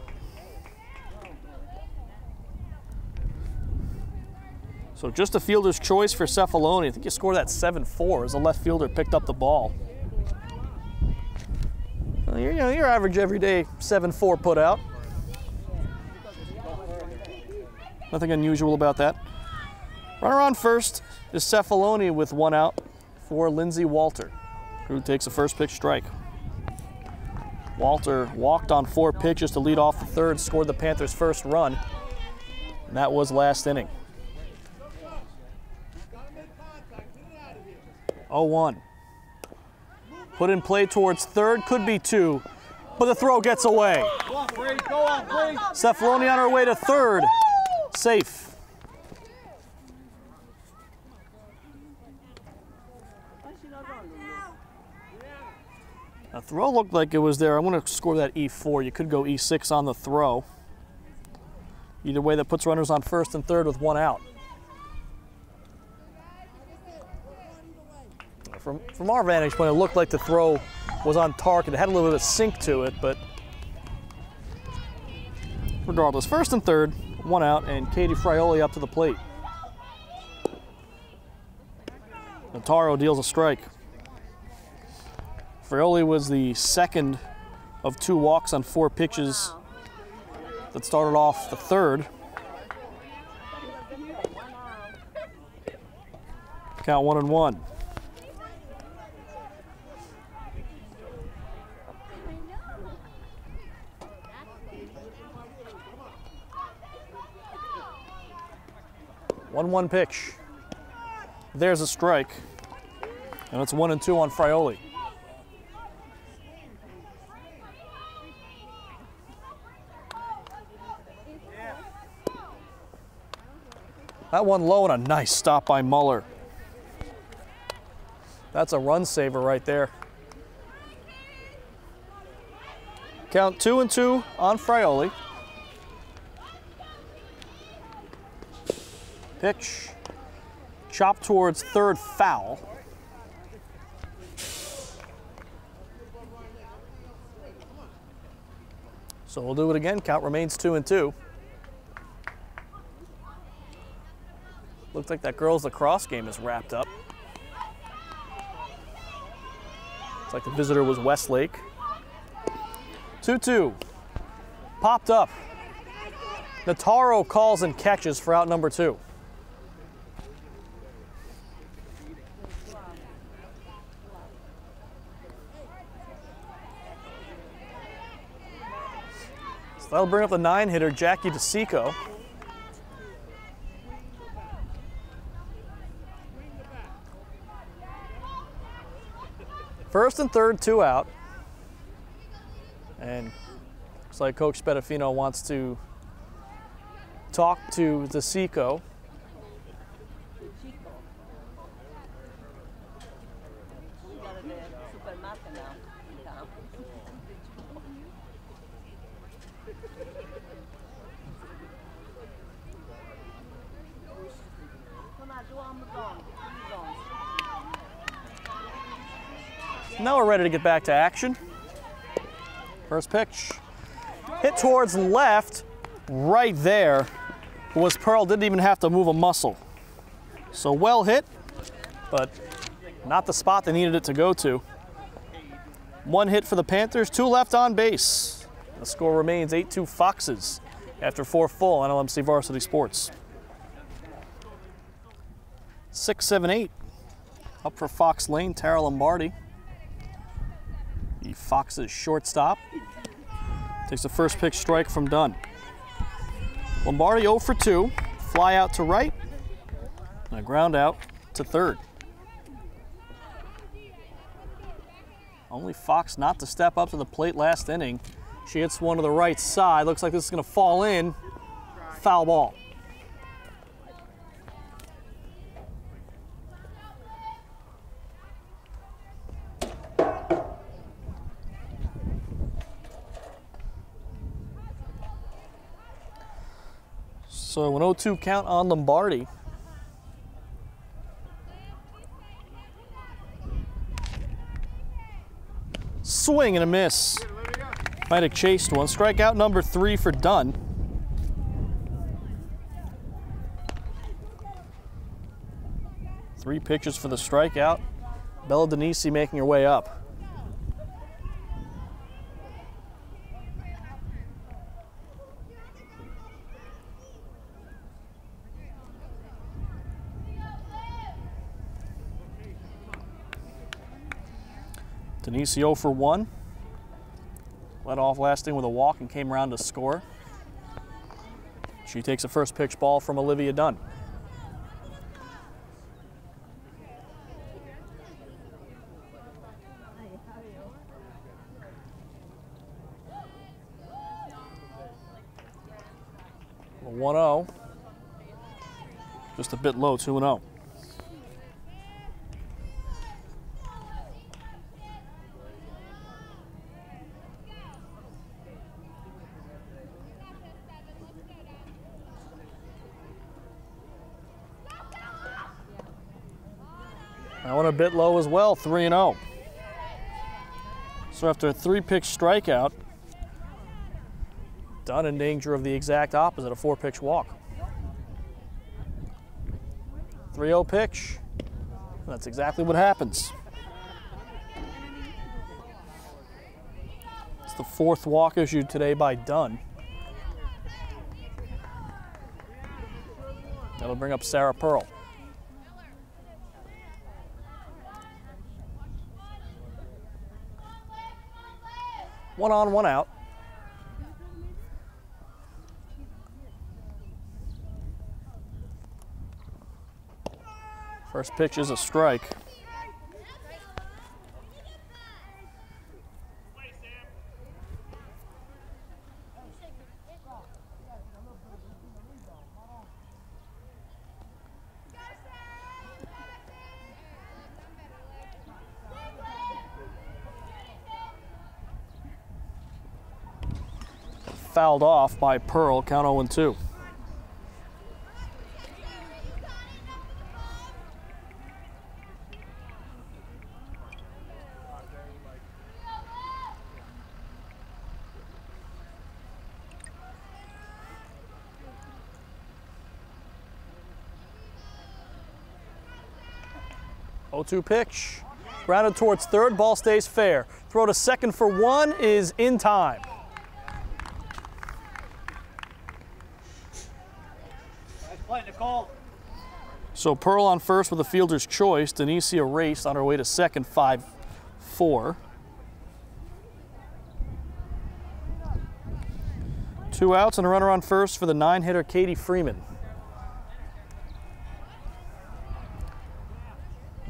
So just a fielder's choice for Cefaloni. I think you scored that 7-4 as the left fielder picked up the ball. Well, your average everyday 7-4 put out. Nothing unusual about that. Runner on first is Cefaloni with 1 out for Lindsay Walter, who takes a first pitch strike. Walter walked on 4 pitches to lead off the third, scored the Panthers' first run, and that was last inning. 0-1. Put in play towards third, could be 2, but the throw gets away. Go on, Brady. Go on, Brady. Cefaloni on her way to third, safe. The throw looked like it was there. I'm going to score that E4. You could go E6 on the throw. Either way, that puts runners on first and third with 1 out. From our vantage point, it looked like the throw was on target. It had a little bit of sink to it, but regardless, first and third, 1 out, and Katie Frioli up to the plate. Notaro deals a strike. Frioli was the second of 2 walks on 4 pitches that started off the third. Count 1-1. One pitch. There's a strike, and it's 1-2 on Frioli. That one low and a nice stop by Muller. That's a run saver right there. Count 2-2 on Frioli. Pitch, chop towards third, foul. So we'll do it again. Count remains 2-2. Looks like that girls lacrosse game is wrapped up. Looks like the visitor was Westlake. 2-2. Popped up. Notaro calls and catches for out number 2. So that'll bring up the 9-hitter, Jackie DeSico. First and third, 2 out. And looks like Coach Spadafino wants to talk to DeSico. Now we're ready to get back to action. First pitch. Hit towards left, right there was Pearl, didn't even have to move a muscle. So well hit, but not the spot they needed it to go to. 1 hit for the Panthers, 2 left on base. The score remains 8-2 Foxes after 4 full on LMC Varsity Sports. 6-7-8. Up for Fox Lane, Tara Lombardi. The Foxes shortstop. Takes the first pitch strike from Dunn. Lombardi 0 for 2. Fly out to right. And a ground out to third. Only Fox not to step up to the plate last inning. She hits one to the right side. Looks like this is going to fall in. Foul ball. So an 0-2 count on Lombardi. Swing and a miss. Might have chased one. Strikeout number 3 for Dunn. Three pitches for the strikeout. Bella Denisi making her way up. Denisi 0 for 1. Led off last inning with a walk and came around to score. She takes a first pitch ball from Olivia Dunn. A 1-0. Just a bit low, 2-0. That one a bit low as well, 3-0. So after a 3-pitch strikeout, Dunn in danger of the exact opposite, a 4-pitch walk. 3-0 pitch. That's exactly what happens. It's the 4th walk issued today by Dunn. That'll bring up Sarah Pearl. One on, one out. First pitch is a strike. Fouled off by Pearl, count 0-2. Oh-2 pitch, grounded towards third, ball stays fair. Throw to second for 1 is in time. So Pearl on first with a fielder's choice. Denisi erased on her way to second, 5-4. 2 outs and a runner on first for the 9-hitter Katie Freeman.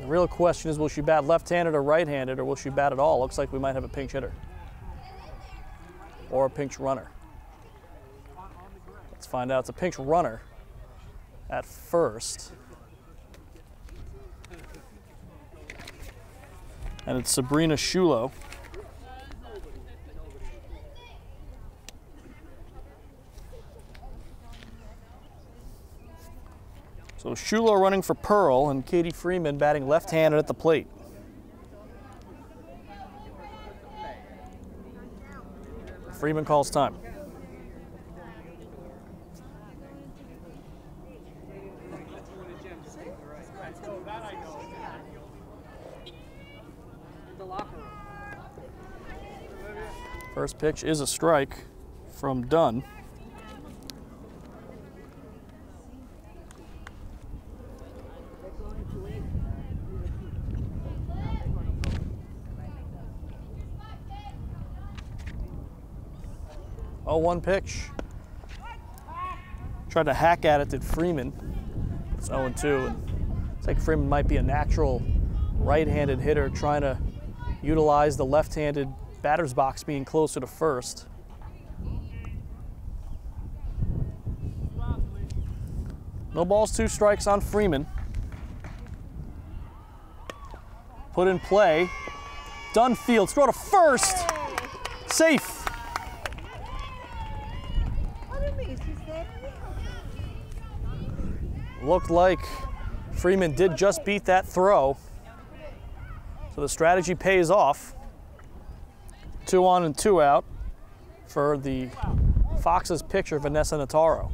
The real question is, will she bat left-handed or right-handed, or will she bat at all? Looks like we might have a pinch hitter or a pinch runner. Let's find out. It's a pinch runner at first. And it's Sabrina Shulo. So Shulo running for Pearl and Katie Freeman batting left-handed at the plate. Freeman calls time. First pitch is a strike from Dunn. Oh, 1 pitch. Tried to hack at it, did Freeman. It's 0-2. And it's like Freeman might be a natural right-handed hitter trying to utilize the left-handed batter's box being closer to first. No balls, 2 strikes on Freeman. Put in play. Dunn fields, throw to first. Safe. Looked like Freeman did just beat that throw. So the strategy pays off. 2 on and 2 out for the Foxes pitcher, Vanessa Notaro.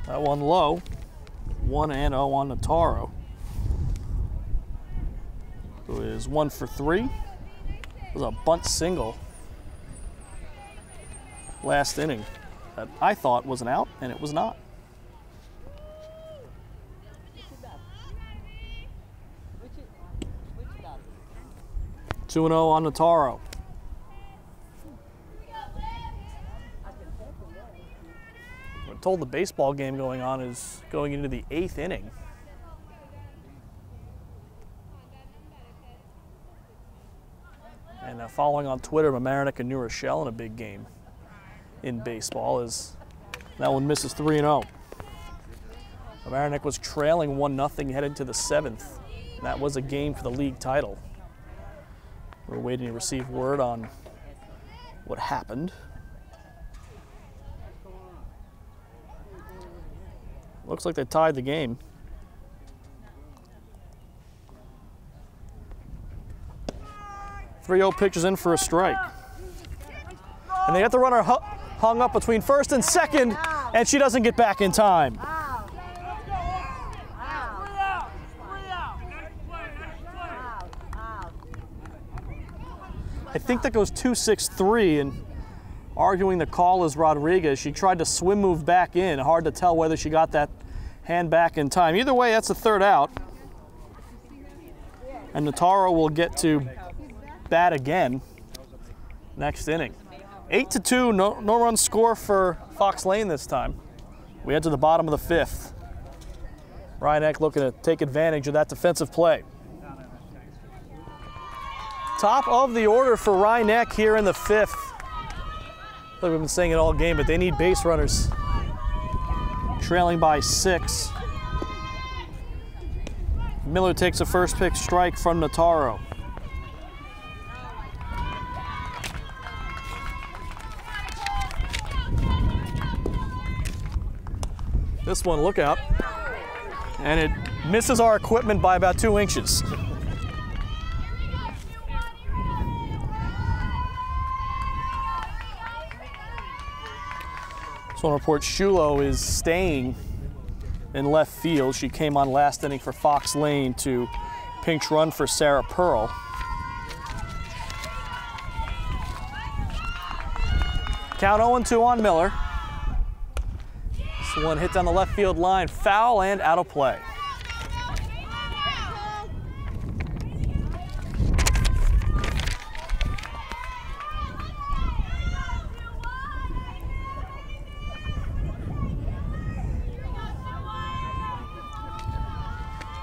That one low, 1-0 on Notaro, who is 1 for 3. It was a bunt single last inning that I thought was an out, and it was not. 2-0 on Notaro. We're told the baseball game going on is going into the 8th inning. And following on Twitter, Mamaroneck and New Rochelle in a big game in baseball, is that one misses 3-0. Mamaroneck was trailing 1-0 heading to the 7th. That was a game for the league title. We're waiting to receive word on what happened. Looks like they tied the game. .30 pitches in for a strike. And they got the runner hung up between first and second, and she doesn't get back in time. I think that goes 2-6-3, and arguing the call is Rodriguez. She tried to swim move back in. Hard to tell whether she got that hand back in time. Either way, that's the 3rd out. And Notaro will get to bat again next inning. 8-2, no run score for Fox Lane this time. We head to the bottom of the 5th. Ryanek looking to take advantage of that defensive play. Top of the order for Ryanek here in the 5th. I think we've been saying it all game, but they need base runners. Trailing by 6. Miller takes a first pitch strike from Notaro. This one, look out. And it misses our equipment by about 2 inches. This one reports Shulo is staying in left field. She came on last inning for Fox Lane to pinch run for Sarah Pearl. Count 0-2 on Miller. This one hit down the left field line, foul and out of play.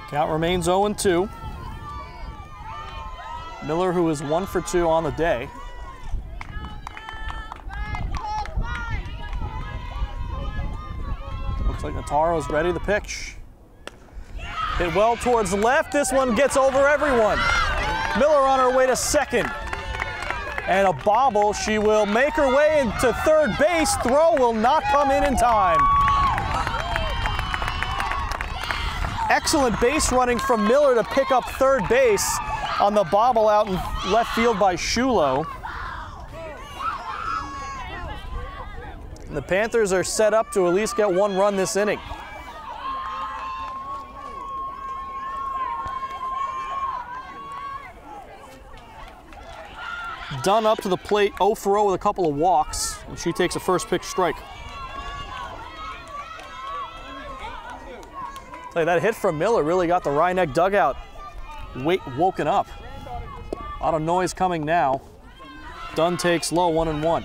Count remains 0-2. Miller, who is 1 for 2 on the day. Looks like Notaro's ready. The pitch. Hit well towards left. This one gets over everyone. Miller on her way to second. And a bobble. She will make her way into third base. Throw will not come in time. Excellent base running from Miller to pick up third base on the bobble out in left field by Shulo. And the Panthers are set up to at least get 1 run this inning. Dunn up to the plate, 0 for 0 with a couple of walks, and she takes a first pitch strike. That hit from Miller really got the Rhinebeck dugout woken up. A lot of noise coming now. Dunn takes low, 1-1.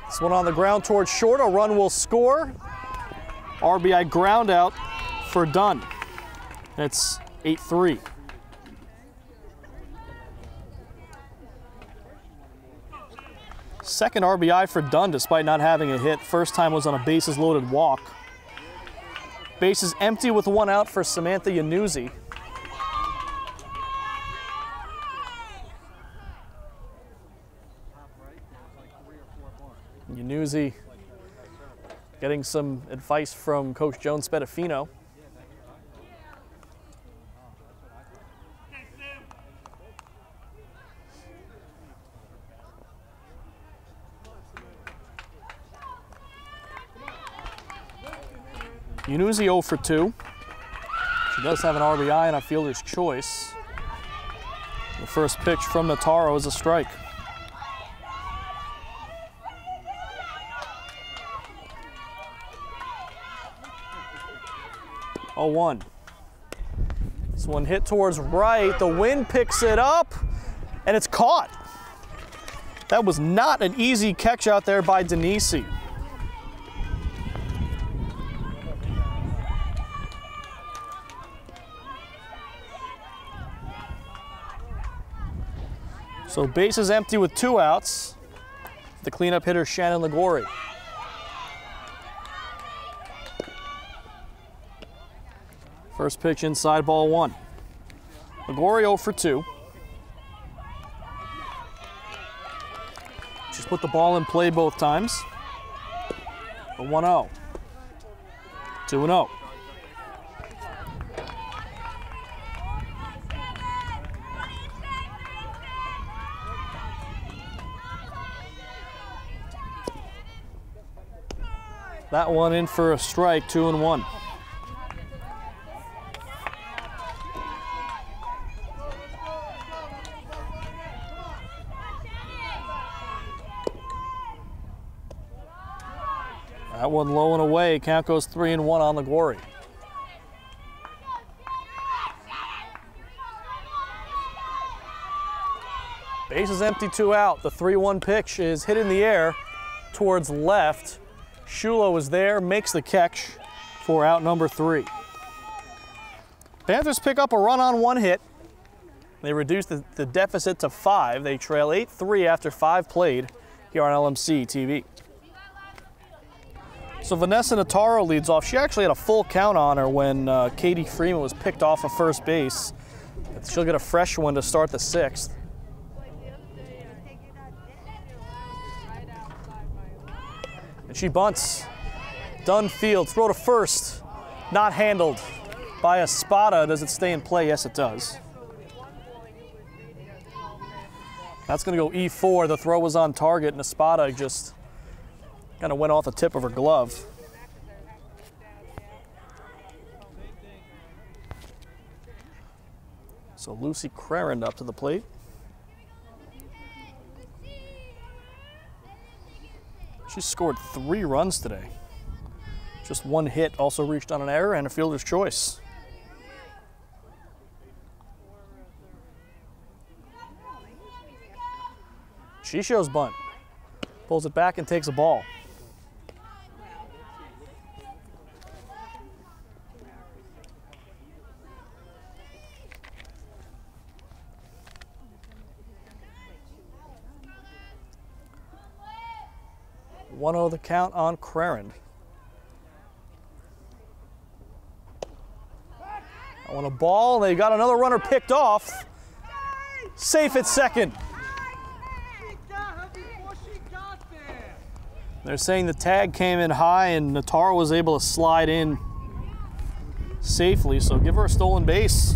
This one on the ground towards short. A run will score. RBI ground out for Dunn. It's 8-3. Second RBI for Dunn despite not having a hit. First time was on a bases loaded walk. Bases empty with 1 out for Samantha Yanuzzi. Yanuzzi getting some advice from Coach Joan Spedafino. Yanuzzi 0 for 2. She does have an RBI and a fielder's choice. The first pitch from Notaro is a strike. Oh, 1. This one hit towards right. The wind picks it up, and it's caught. That was not an easy catch out there by Denise. So bases empty with 2 outs. The cleanup hitter, Shannon Ligori. First pitch inside, ball 1. Ligori 0 for 2. She's put the ball in play both times. A 1-0. 2-0. That one in for a strike, 2-1. That one low and away. Count goes 3-1 on Ligori. Base is empty, 2 out. The 3-1 pitch is hit in the air towards left. Shulo is there, makes the catch for out number 3. Panthers pick up a run on 1 hit. They reduce the deficit to 5. They trail 8-3 after 5 played here on LMC-TV. So Vanessa Notaro leads off. She actually had a full count on her when Katie Freeman was picked off of first base. She'll get a fresh one to start the 6th. And she bunts. Dunn field, throw to first. Not handled by Espada. Does it stay in play? Yes, it does. That's going to go E4. The throw was on target, and Espada just kind of went off the tip of her glove. So Lucy Crarend up to the plate. She scored 3 runs today. Just 1 hit, also reached on an error and a fielder's choice. She shows bunt. Pulls it back and takes a ball. One-0 the count on Crarend. On a ball, they got another runner picked off. Safe at second. They're saying the tag came in high and Natara was able to slide in safely, so give her a stolen base.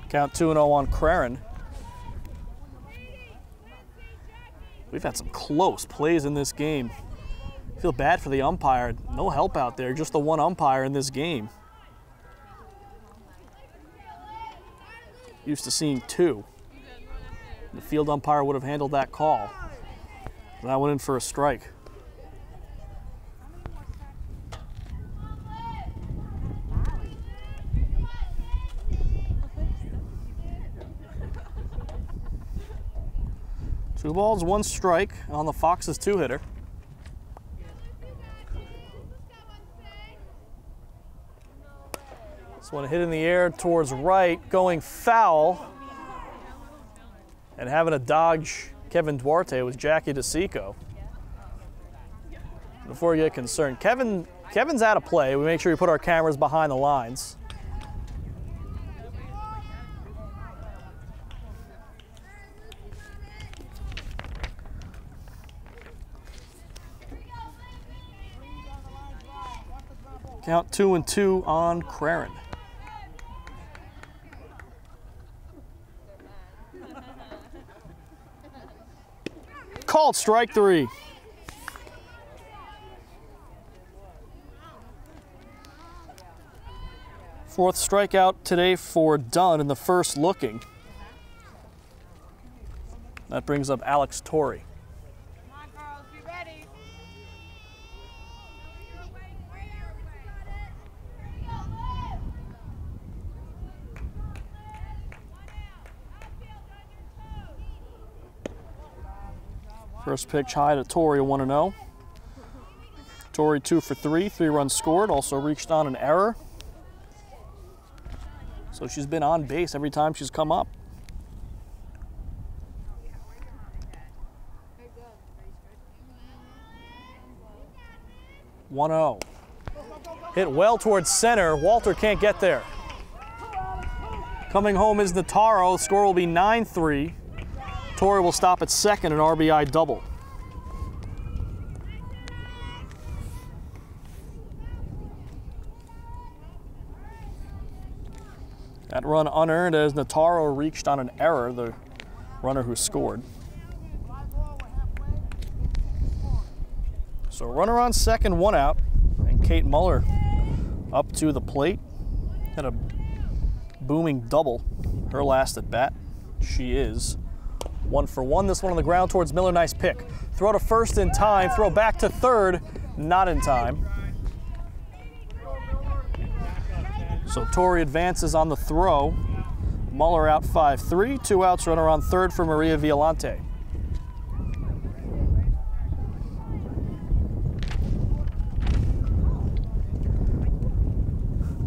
Count 2-0 on Crarend. We've had some close plays in this game. I feel bad for the umpire. No help out there, just the one umpire in this game. Used to seeing 2. The field umpire would have handled that call. That went in for a strike. Two balls, 1 strike on the Fox's 2-hitter. This one hit in the air towards right, going foul. And having to dodge Kevin Duarte was Jackie DeSico. Before you get concerned, Kevin's out of play. We make sure we put our cameras behind the lines. Count 2-2 on Crarend. Called strike 3. Fourth strikeout today for Dunn in the first looking. That brings up Alex Torrey. First pitch high to Torrey, 1-0. Torrey 2 for 3, 3 runs scored, also reached on an error. So she's been on base every time she's come up. (1-0). Hit well towards center. Walter can't get there. Coming home is Nataro. The score will be 9-3. Torrey will stop at second, an RBI double. That run unearned as Nataro reached on an error, the runner who scored. So runner on second, 1 out, and Kate Muller up to the plate. Had a booming double, her last at bat. She is 1 for 1. This one on the ground towards Miller. Nice pick. Throw to first in time. Throw back to third. Not in time. So Torrey advances on the throw. Muller out 5-3. 2 outs. Runner on third for Maria Violante.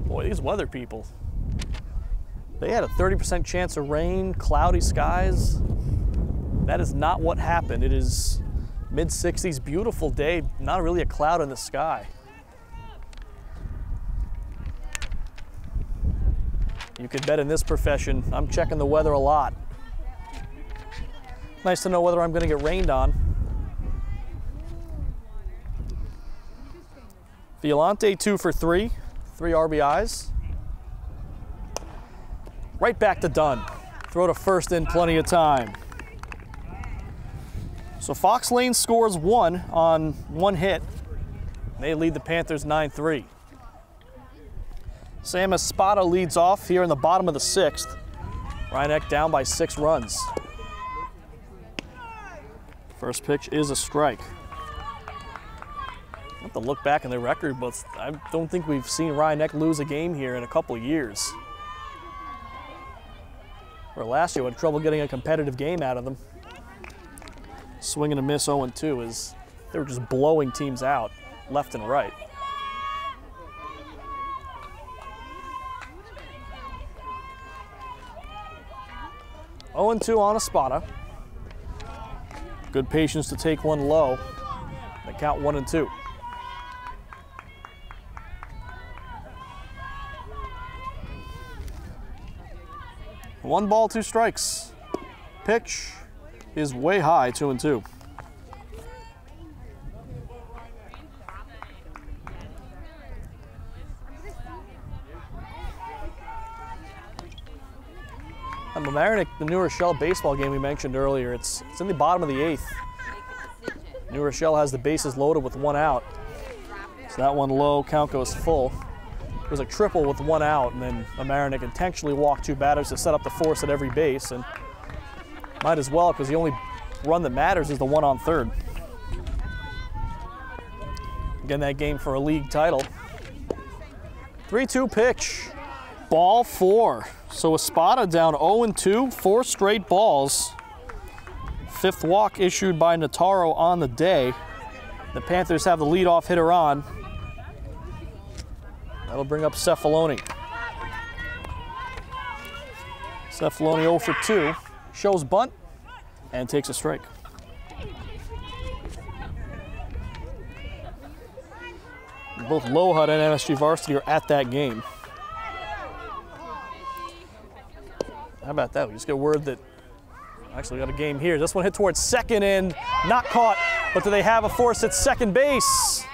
Boy, these weather people. They had a 30% chance of rain, cloudy skies. That is not what happened. It is mid-60s, beautiful day, not really a cloud in the sky. You could bet in this profession, I'm checking the weather a lot. Nice to know whether I'm going to get rained on. Violante 2 for 3, 3 RBIs. Right back to Dunn. Throw to first in plenty of time. So Fox Lane scores 1 on 1 hit. They lead the Panthers 9-3. Sam Espada leads off here in the bottom of the 6th. Rhinebeck down by 6 runs. First pitch is a strike. I have to look back in their record, but I don't think we've seen Rhinebeck lose a game here in a couple of years. Or last year, we had trouble getting a competitive game out of them. Swing and a miss 0-2 as they were just blowing teams out left and right. Oh, 0-2 on Espada. Good patience to take one low. They count 1-2. One ball, 2 strikes. Pitch is way high, 2-2. And Mamaroneck, the New Rochelle baseball game we mentioned earlier, it's in the bottom of the 8th. New Rochelle has the bases loaded with 1 out. So that one low, count goes full. It was a triple with 1 out, and then Mamaroneck intentionally walked 2 batters to set up the force at every base, and might as well, because the only run that matters is the one on third. Again, that game for a league title. 3-2 pitch, ball 4. So Espada down 0-2, 4 straight balls. 5th walk issued by Notaro on the day. The Panthers have the leadoff hitter on. That'll bring up Cefaloni. Cefaloni 0 for 2, shows bunt, and takes a strike. Both Lohud and MSG Varsity are at that game. How about that? We just get word that actually got a game here. This one hit towards second and not caught, but do they have a force at second base?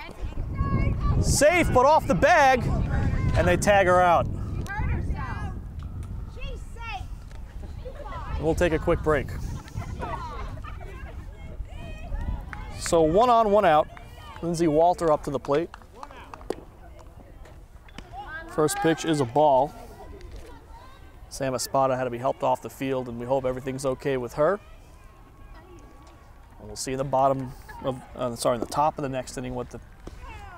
Safe, but off the bag, and they tag her out. We'll take a quick break. So 1 on, 1 out. Lindsay Walter up to the plate. First pitch is a ball. Sam Espada had to be helped off the field, and we hope everything's okay with her. And we'll see in the bottom of, in the top of the next inning what the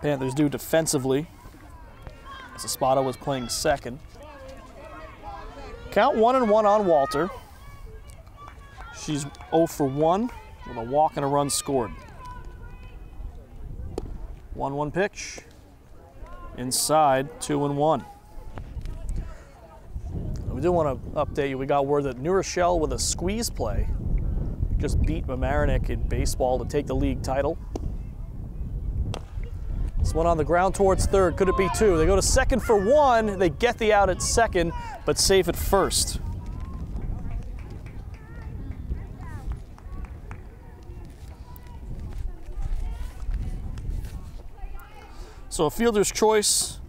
Panthers do defensively. As Espada was playing second. Count 1-1 on Walter. She's 0 for 1 with a walk and a run scored. 1-1 pitch. Inside, 2-1. We do want to update you. We got word that New Rochelle with a squeeze play just beat Mamaroneck in baseball to take the league title. This one on the ground towards third. Could it be 2? They go to second for 1. They get the out at second, but safe at first. So a fielder's choice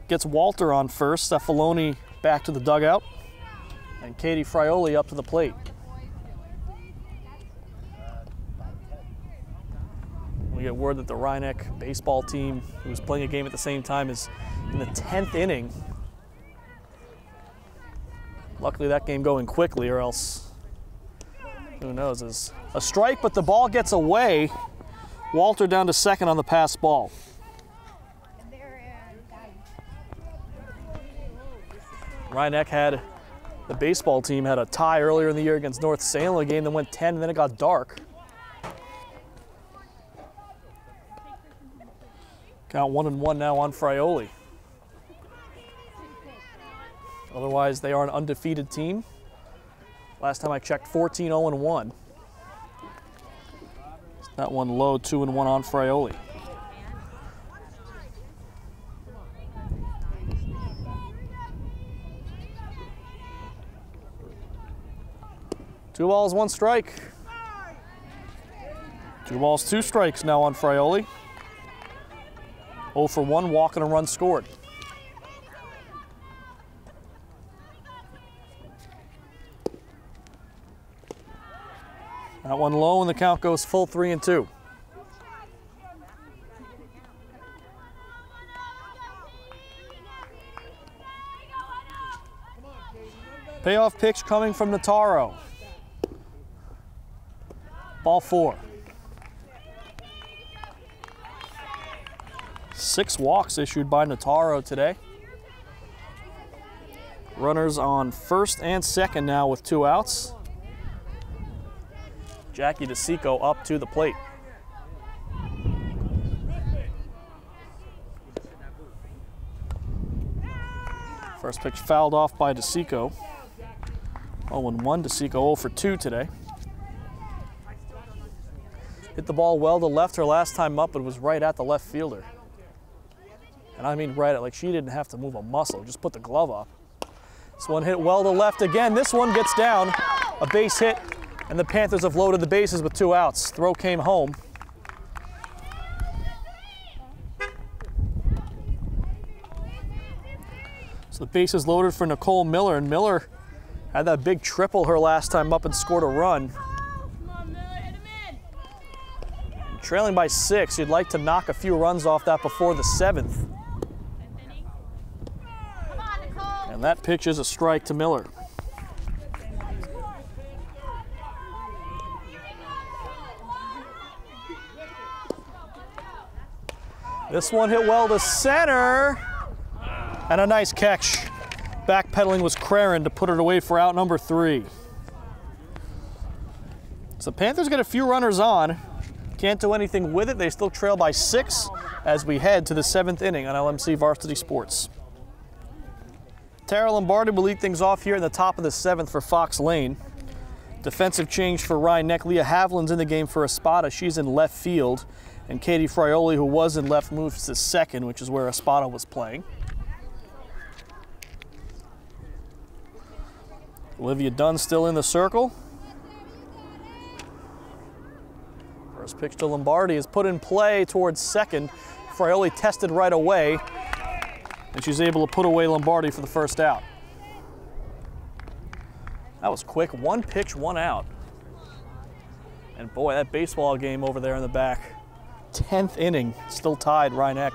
gets Walter on first. Cefaloni back to the dugout, and Katie Frioli up to the plate. We get word that the Rhinebeck baseball team, who was playing a game at the same time, is in the 10th inning. Luckily that game going quickly, or else, who knows, is a strike, but the ball gets away. Walter down to second on the pass ball. Rhinebeck had, the baseball team had a tie earlier in the year against North Salem, a game that went 10 and then it got dark. Count 1-1 now on Frioli. Otherwise, they are an undefeated team. Last time I checked, 14-0-1. That one low, 2-1 on Frioli. Two balls, 1 strike. 2 balls, 2 strikes now on Frioli. 0 for 1, walk and a run scored. That one low and the count goes full 3-2. Payoff pitch coming from Notaro. Ball 4. 6 walks issued by Notaro today. Runners on first and second now with 2 outs. Jackie DeSico up to the plate. First pitch fouled off by DeSico. 0-1, DeSico 0 for 2 today. Hit the ball well to left her last time up, but it was right at the left fielder. And I mean right at, like she didn't have to move a muscle, just put the glove up. This one hit well to left again. This one gets down, a base hit, and the Panthers have loaded the bases with 2 outs. Throw came home. So the bases loaded for Nicole Miller, and Miller had that big triple her last time up and scored a run. Trailing by 6, you'd like to knock a few runs off that before the 7th. And that pitch is a strike to Miller. This one hit well to center. And a nice catch. Backpedaling was Crarin to put it away for out number 3. So Panthers get a few runners on. Can't do anything with it. They still trail by 6 as we head to the 7th inning on LMC Varsity Sports. Tara Lombardi will lead things off here in the top of the 7th for Fox Lane. Defensive change for Ryan Neck. Leah Havlin's in the game for Espada. She's in left field. And Katie Frioli, who was in left, moves to second, which is where Espada was playing. Olivia Dunn still in the circle. First pitch to Lombardi is put in play towards second. Frioli tested right away, and she's able to put away Lombardi for the first out. That was quick. 1 pitch, 1 out. And boy, that baseball game over there in the back. 10th inning, still tied, Rhinebeck.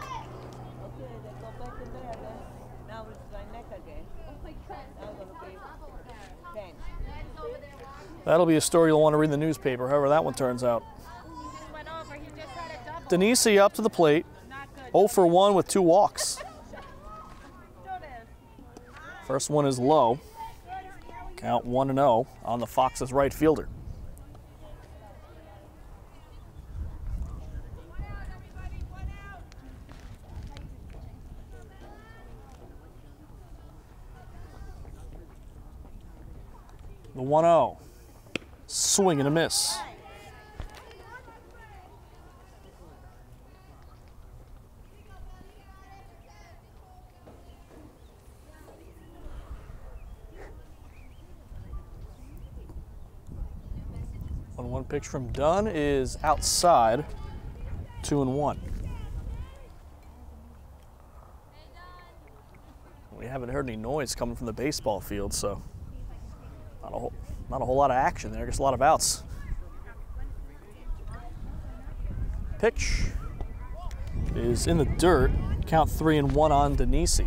That'll be a story you'll want to read in the newspaper, however that one turns out. Denise up to the plate, 0 for 1 with 2 walks. First one is low. Count 1-0 on the Fox's right fielder. The 1-0. Swing and a miss. One pitch from Dunn is outside, 2-1. We haven't heard any noise coming from the baseball field, so not a whole lot of action there, just a lot of outs. Pitch is in the dirt. Count 3-1 on Denise.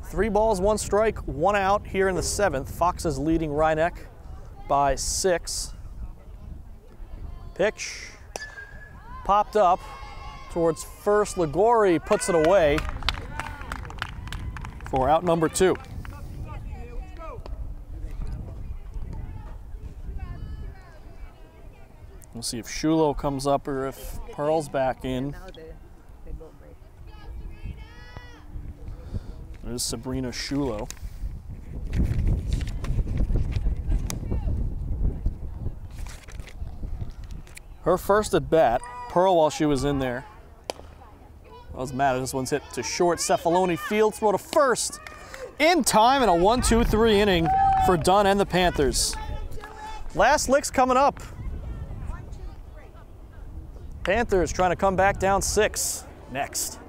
Three balls, 1 strike, 1 out here in the 7th. Fox is leading Rhinebeck by 6. Pitch popped up towards first. Ligori puts it away for out number 2. We'll see if Shulo comes up or if Pearl's back in. There's Sabrina Shulo. Her first at bat. Pearl, while she was in there, doesn't matter. This one's hit to short. Cefaloni field throw to first in time, and a 1-2-3 inning for Dunn and the Panthers. Last lick's coming up. Panthers trying to come back down 6 next.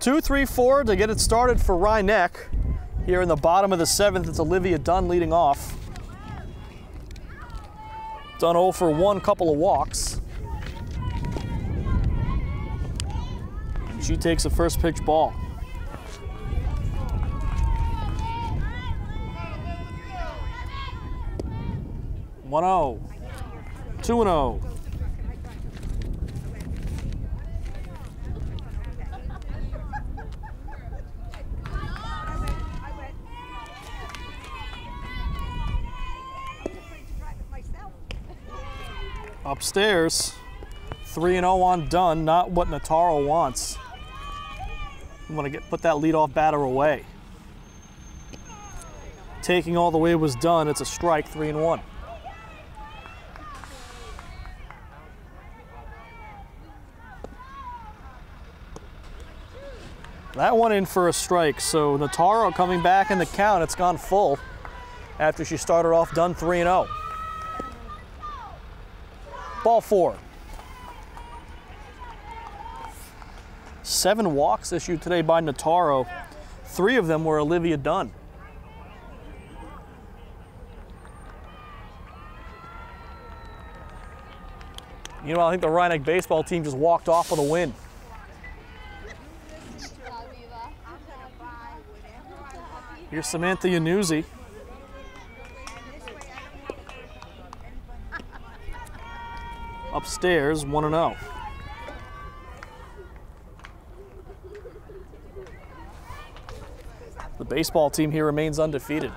2-3-4 to get it started for Rye-Neck. Here in the bottom of the 7th, it's Olivia Dunn leading off. Dunn 0 for 1, couple of walks. She takes the first pitch ball. 1-0, 2-0. Upstairs, 3-0 on Dunn, not what Nataro wants. You want to put that leadoff batter away. Taking all the way was Dunn. It's a strike, 3-1. That one in for a strike, so Nataro coming back in the count. It's gone full after she started off Dunn 3-0. Ball 4. 7 walks issued today by Nataro. 3 of them were Olivia Dunn. You know, I think the Rye-Neck baseball team just walked off with a win. Here's Samantha Yanuzzi. Upstairs, 1-0. The baseball team here remains undefeated.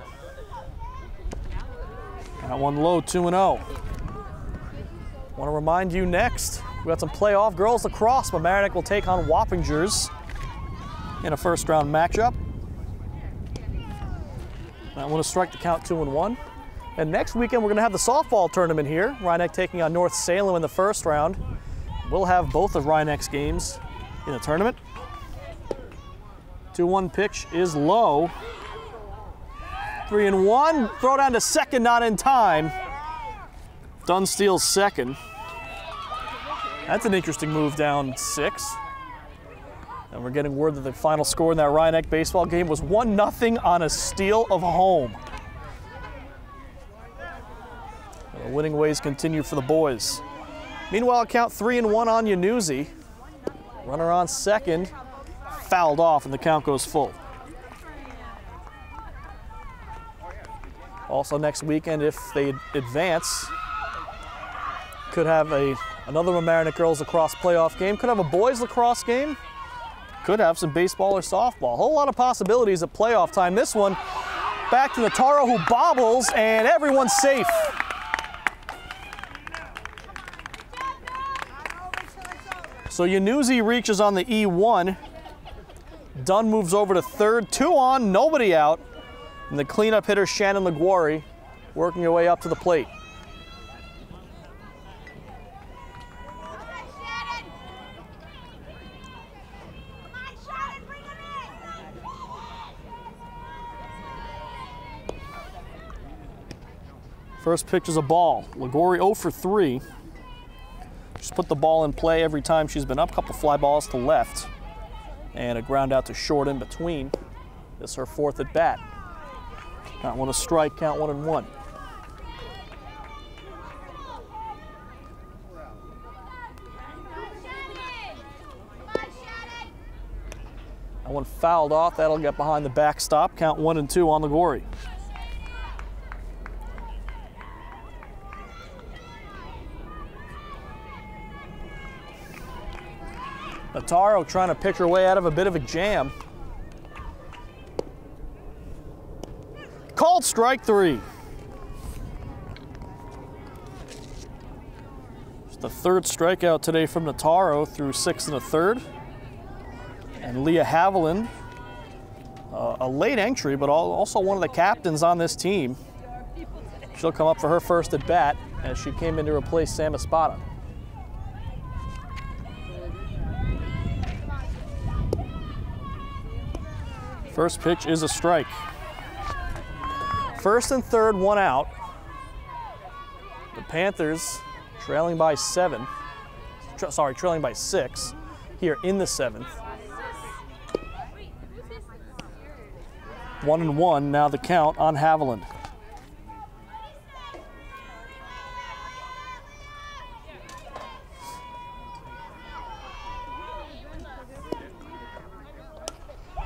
That one low, 2-0. Want to remind you next, we got some playoff girls lacrosse. Mamaroneck will take on Wappingers in a first-round matchup. That one to strike to count 2-1. And next weekend, we're going to have the softball tournament here. Rye-Neck taking on North Salem in the first round. We'll have both of Rye-Neck's games in the tournament. 2-1 pitch is low. 3-1. Throw down to second, not in time. Dunn steals second. That's an interesting move down 6. And we're getting word that the final score in that Rye-Neck baseball game was 1-0 on a steal of home. The winning ways continue for the boys. Meanwhile, count 3-1 on Yanuzzi. Runner on second, fouled off, and the count goes full. Also next weekend, if they advance, could have another Mamaroneck girls lacrosse playoff game, could have a boys lacrosse game, could have some baseball or softball. A whole lot of possibilities at playoff time. This one, back to Nataro, who bobbles, and everyone's safe. So Yanuzzi reaches on the E1. Dunn moves over to third, 2 on, nobody out. And the cleanup hitter, Shannon LaGuarri, working her way up to the plate. First pitch is a ball. LaGuarri 0 for 3. She's put the ball in play every time she's been up. Couple fly balls to left. And a ground out to short in between. This is her 4th at bat. Count 1 a strike, count 1-1. That one fouled off. That'll get behind the backstop. Count 1-2 on LaGuarri. Nataro trying to pick her way out of a bit of a jam. Called strike 3. It's the 3rd strikeout today from Nataro through 6 1/3. And Leah Haviland, a late entry, but also one of the captains on this team. She'll come up for her first at bat as she came in to replace Sam Espada. First pitch is a strike. 1st and 3rd, 1 out. The Panthers trailing by 6 here in the 7th. 1-1 now the count on Haviland.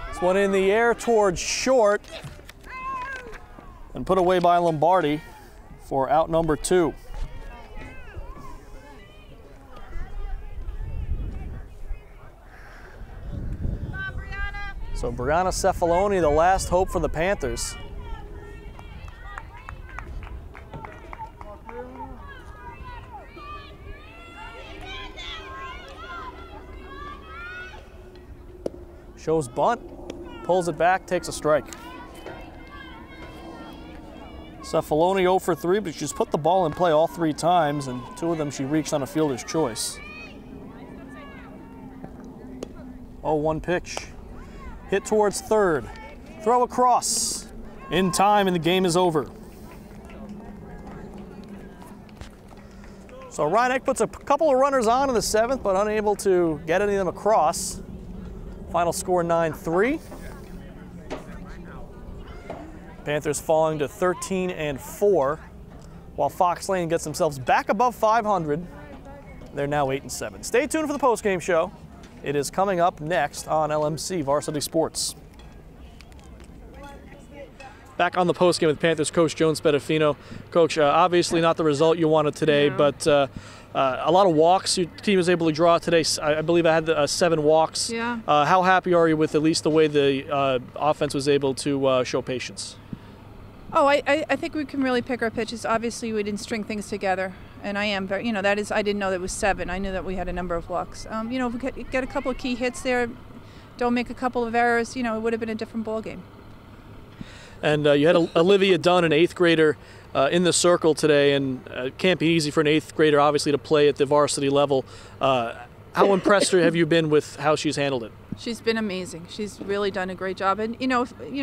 This one in the air towards short and put away by Lombardi for out number 2. So Brianna Cefaloni, the last hope for the Panthers. Shows bunt, pulls it back, takes a strike. Cefaloni 0 for 3, but she's put the ball in play all 3 times, and 2 of them she reached on a fielder's choice. 0-1 pitch. Hit towards third. Throw across. In time, and the game is over. So Rhinebeck puts a couple of runners on in the 7th, but unable to get any of them across. Final score 9-3. Panthers falling to 13-4, while Fox Lane gets themselves back above 500. They're now 8-7. Stay tuned for the postgame show. It is coming up next on LMC Varsity Sports. Back on the postgame with Panthers coach Joan Spadafino. Coach, obviously not the result you wanted today, but a lot of walks your team was able to draw today. I believe I had 7 walks. Yeah. How happy are you with at least the way the offense was able to show patience? Oh, I think we can really pick our pitches. Obviously, we didn't string things together, and I am very, that is, I didn't know that it was 7. I knew that we had a number of walks. If we get a couple of key hits there, don't make a couple of errors, it would have been a different ball game. And you had Olivia Dunn, an 8th grader, in the circle today, and it can't be easy for an 8th grader, obviously, to play at the varsity level. How impressed have you been with how she's handled it? She's been amazing. She's really done a great job. And,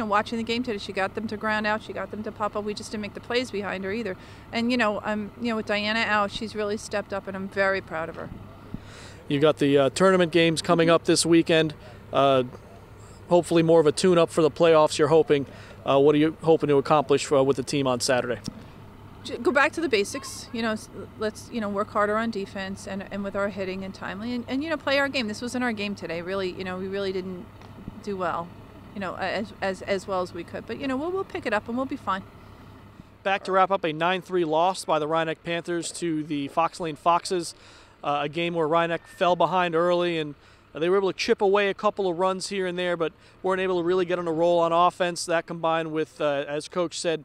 watching the game today, she got them to ground out. She got them to pop up. We just didn't make the plays behind her either. And, with Diana out, she's really stepped up, and I'm very proud of her. You've got the tournament games coming up this weekend. Hopefully more of a tune-up for the playoffs, you're hoping. What are you hoping to accomplish with the team on Saturday? Go back to the basics. Let's work harder on defense and with our hitting and timely, and play our game. This wasn't our game today. Really, we really didn't do well, as well as we could. But we'll pick it up and we'll be fine. Back to wrap up a 9-3 loss by the Rhinebeck Panthers to the Fox Lane Foxes, a game where Rhinebeck fell behind early and they were able to chip away a couple of runs here and there, but weren't able to really get on a roll on offense. That combined with, as Coach said,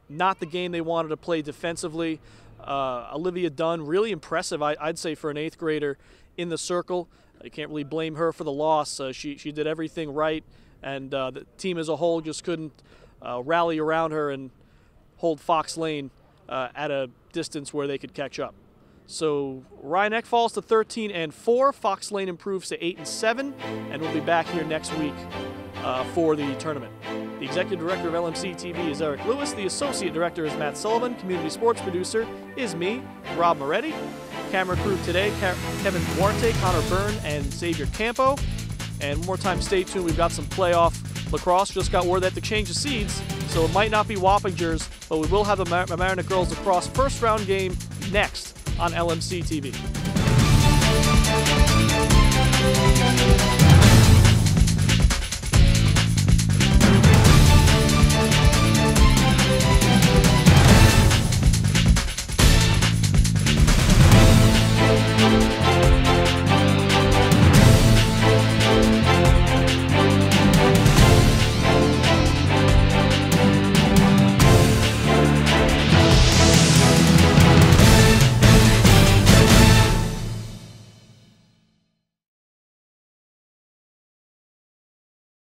not the game they wanted to play defensively. Olivia Dunn, really impressive, I'd say, for an 8th grader in the circle. You can't really blame her for the loss. She did everything right, and the team as a whole just couldn't rally around her and hold Fox Lane at a distance where they could catch up. So Rhinebeck falls to 13-4. Fox Lane improves to 8-7, and we'll be back here next week for the tournament. The executive director of LMC-TV is Eric Lewis. The associate director is Matt Sullivan. Community sports producer is me, Rob Moretti. Camera crew today, Kevin Duarte, Connor Byrne, and Xavier Campo. And one more time, stay tuned. We've got some playoff lacrosse. Just got word that to change the seeds, so it might not be Wappingers, but we will have the Mamaroneck Girls lacrosse first round game next on LMC-TV.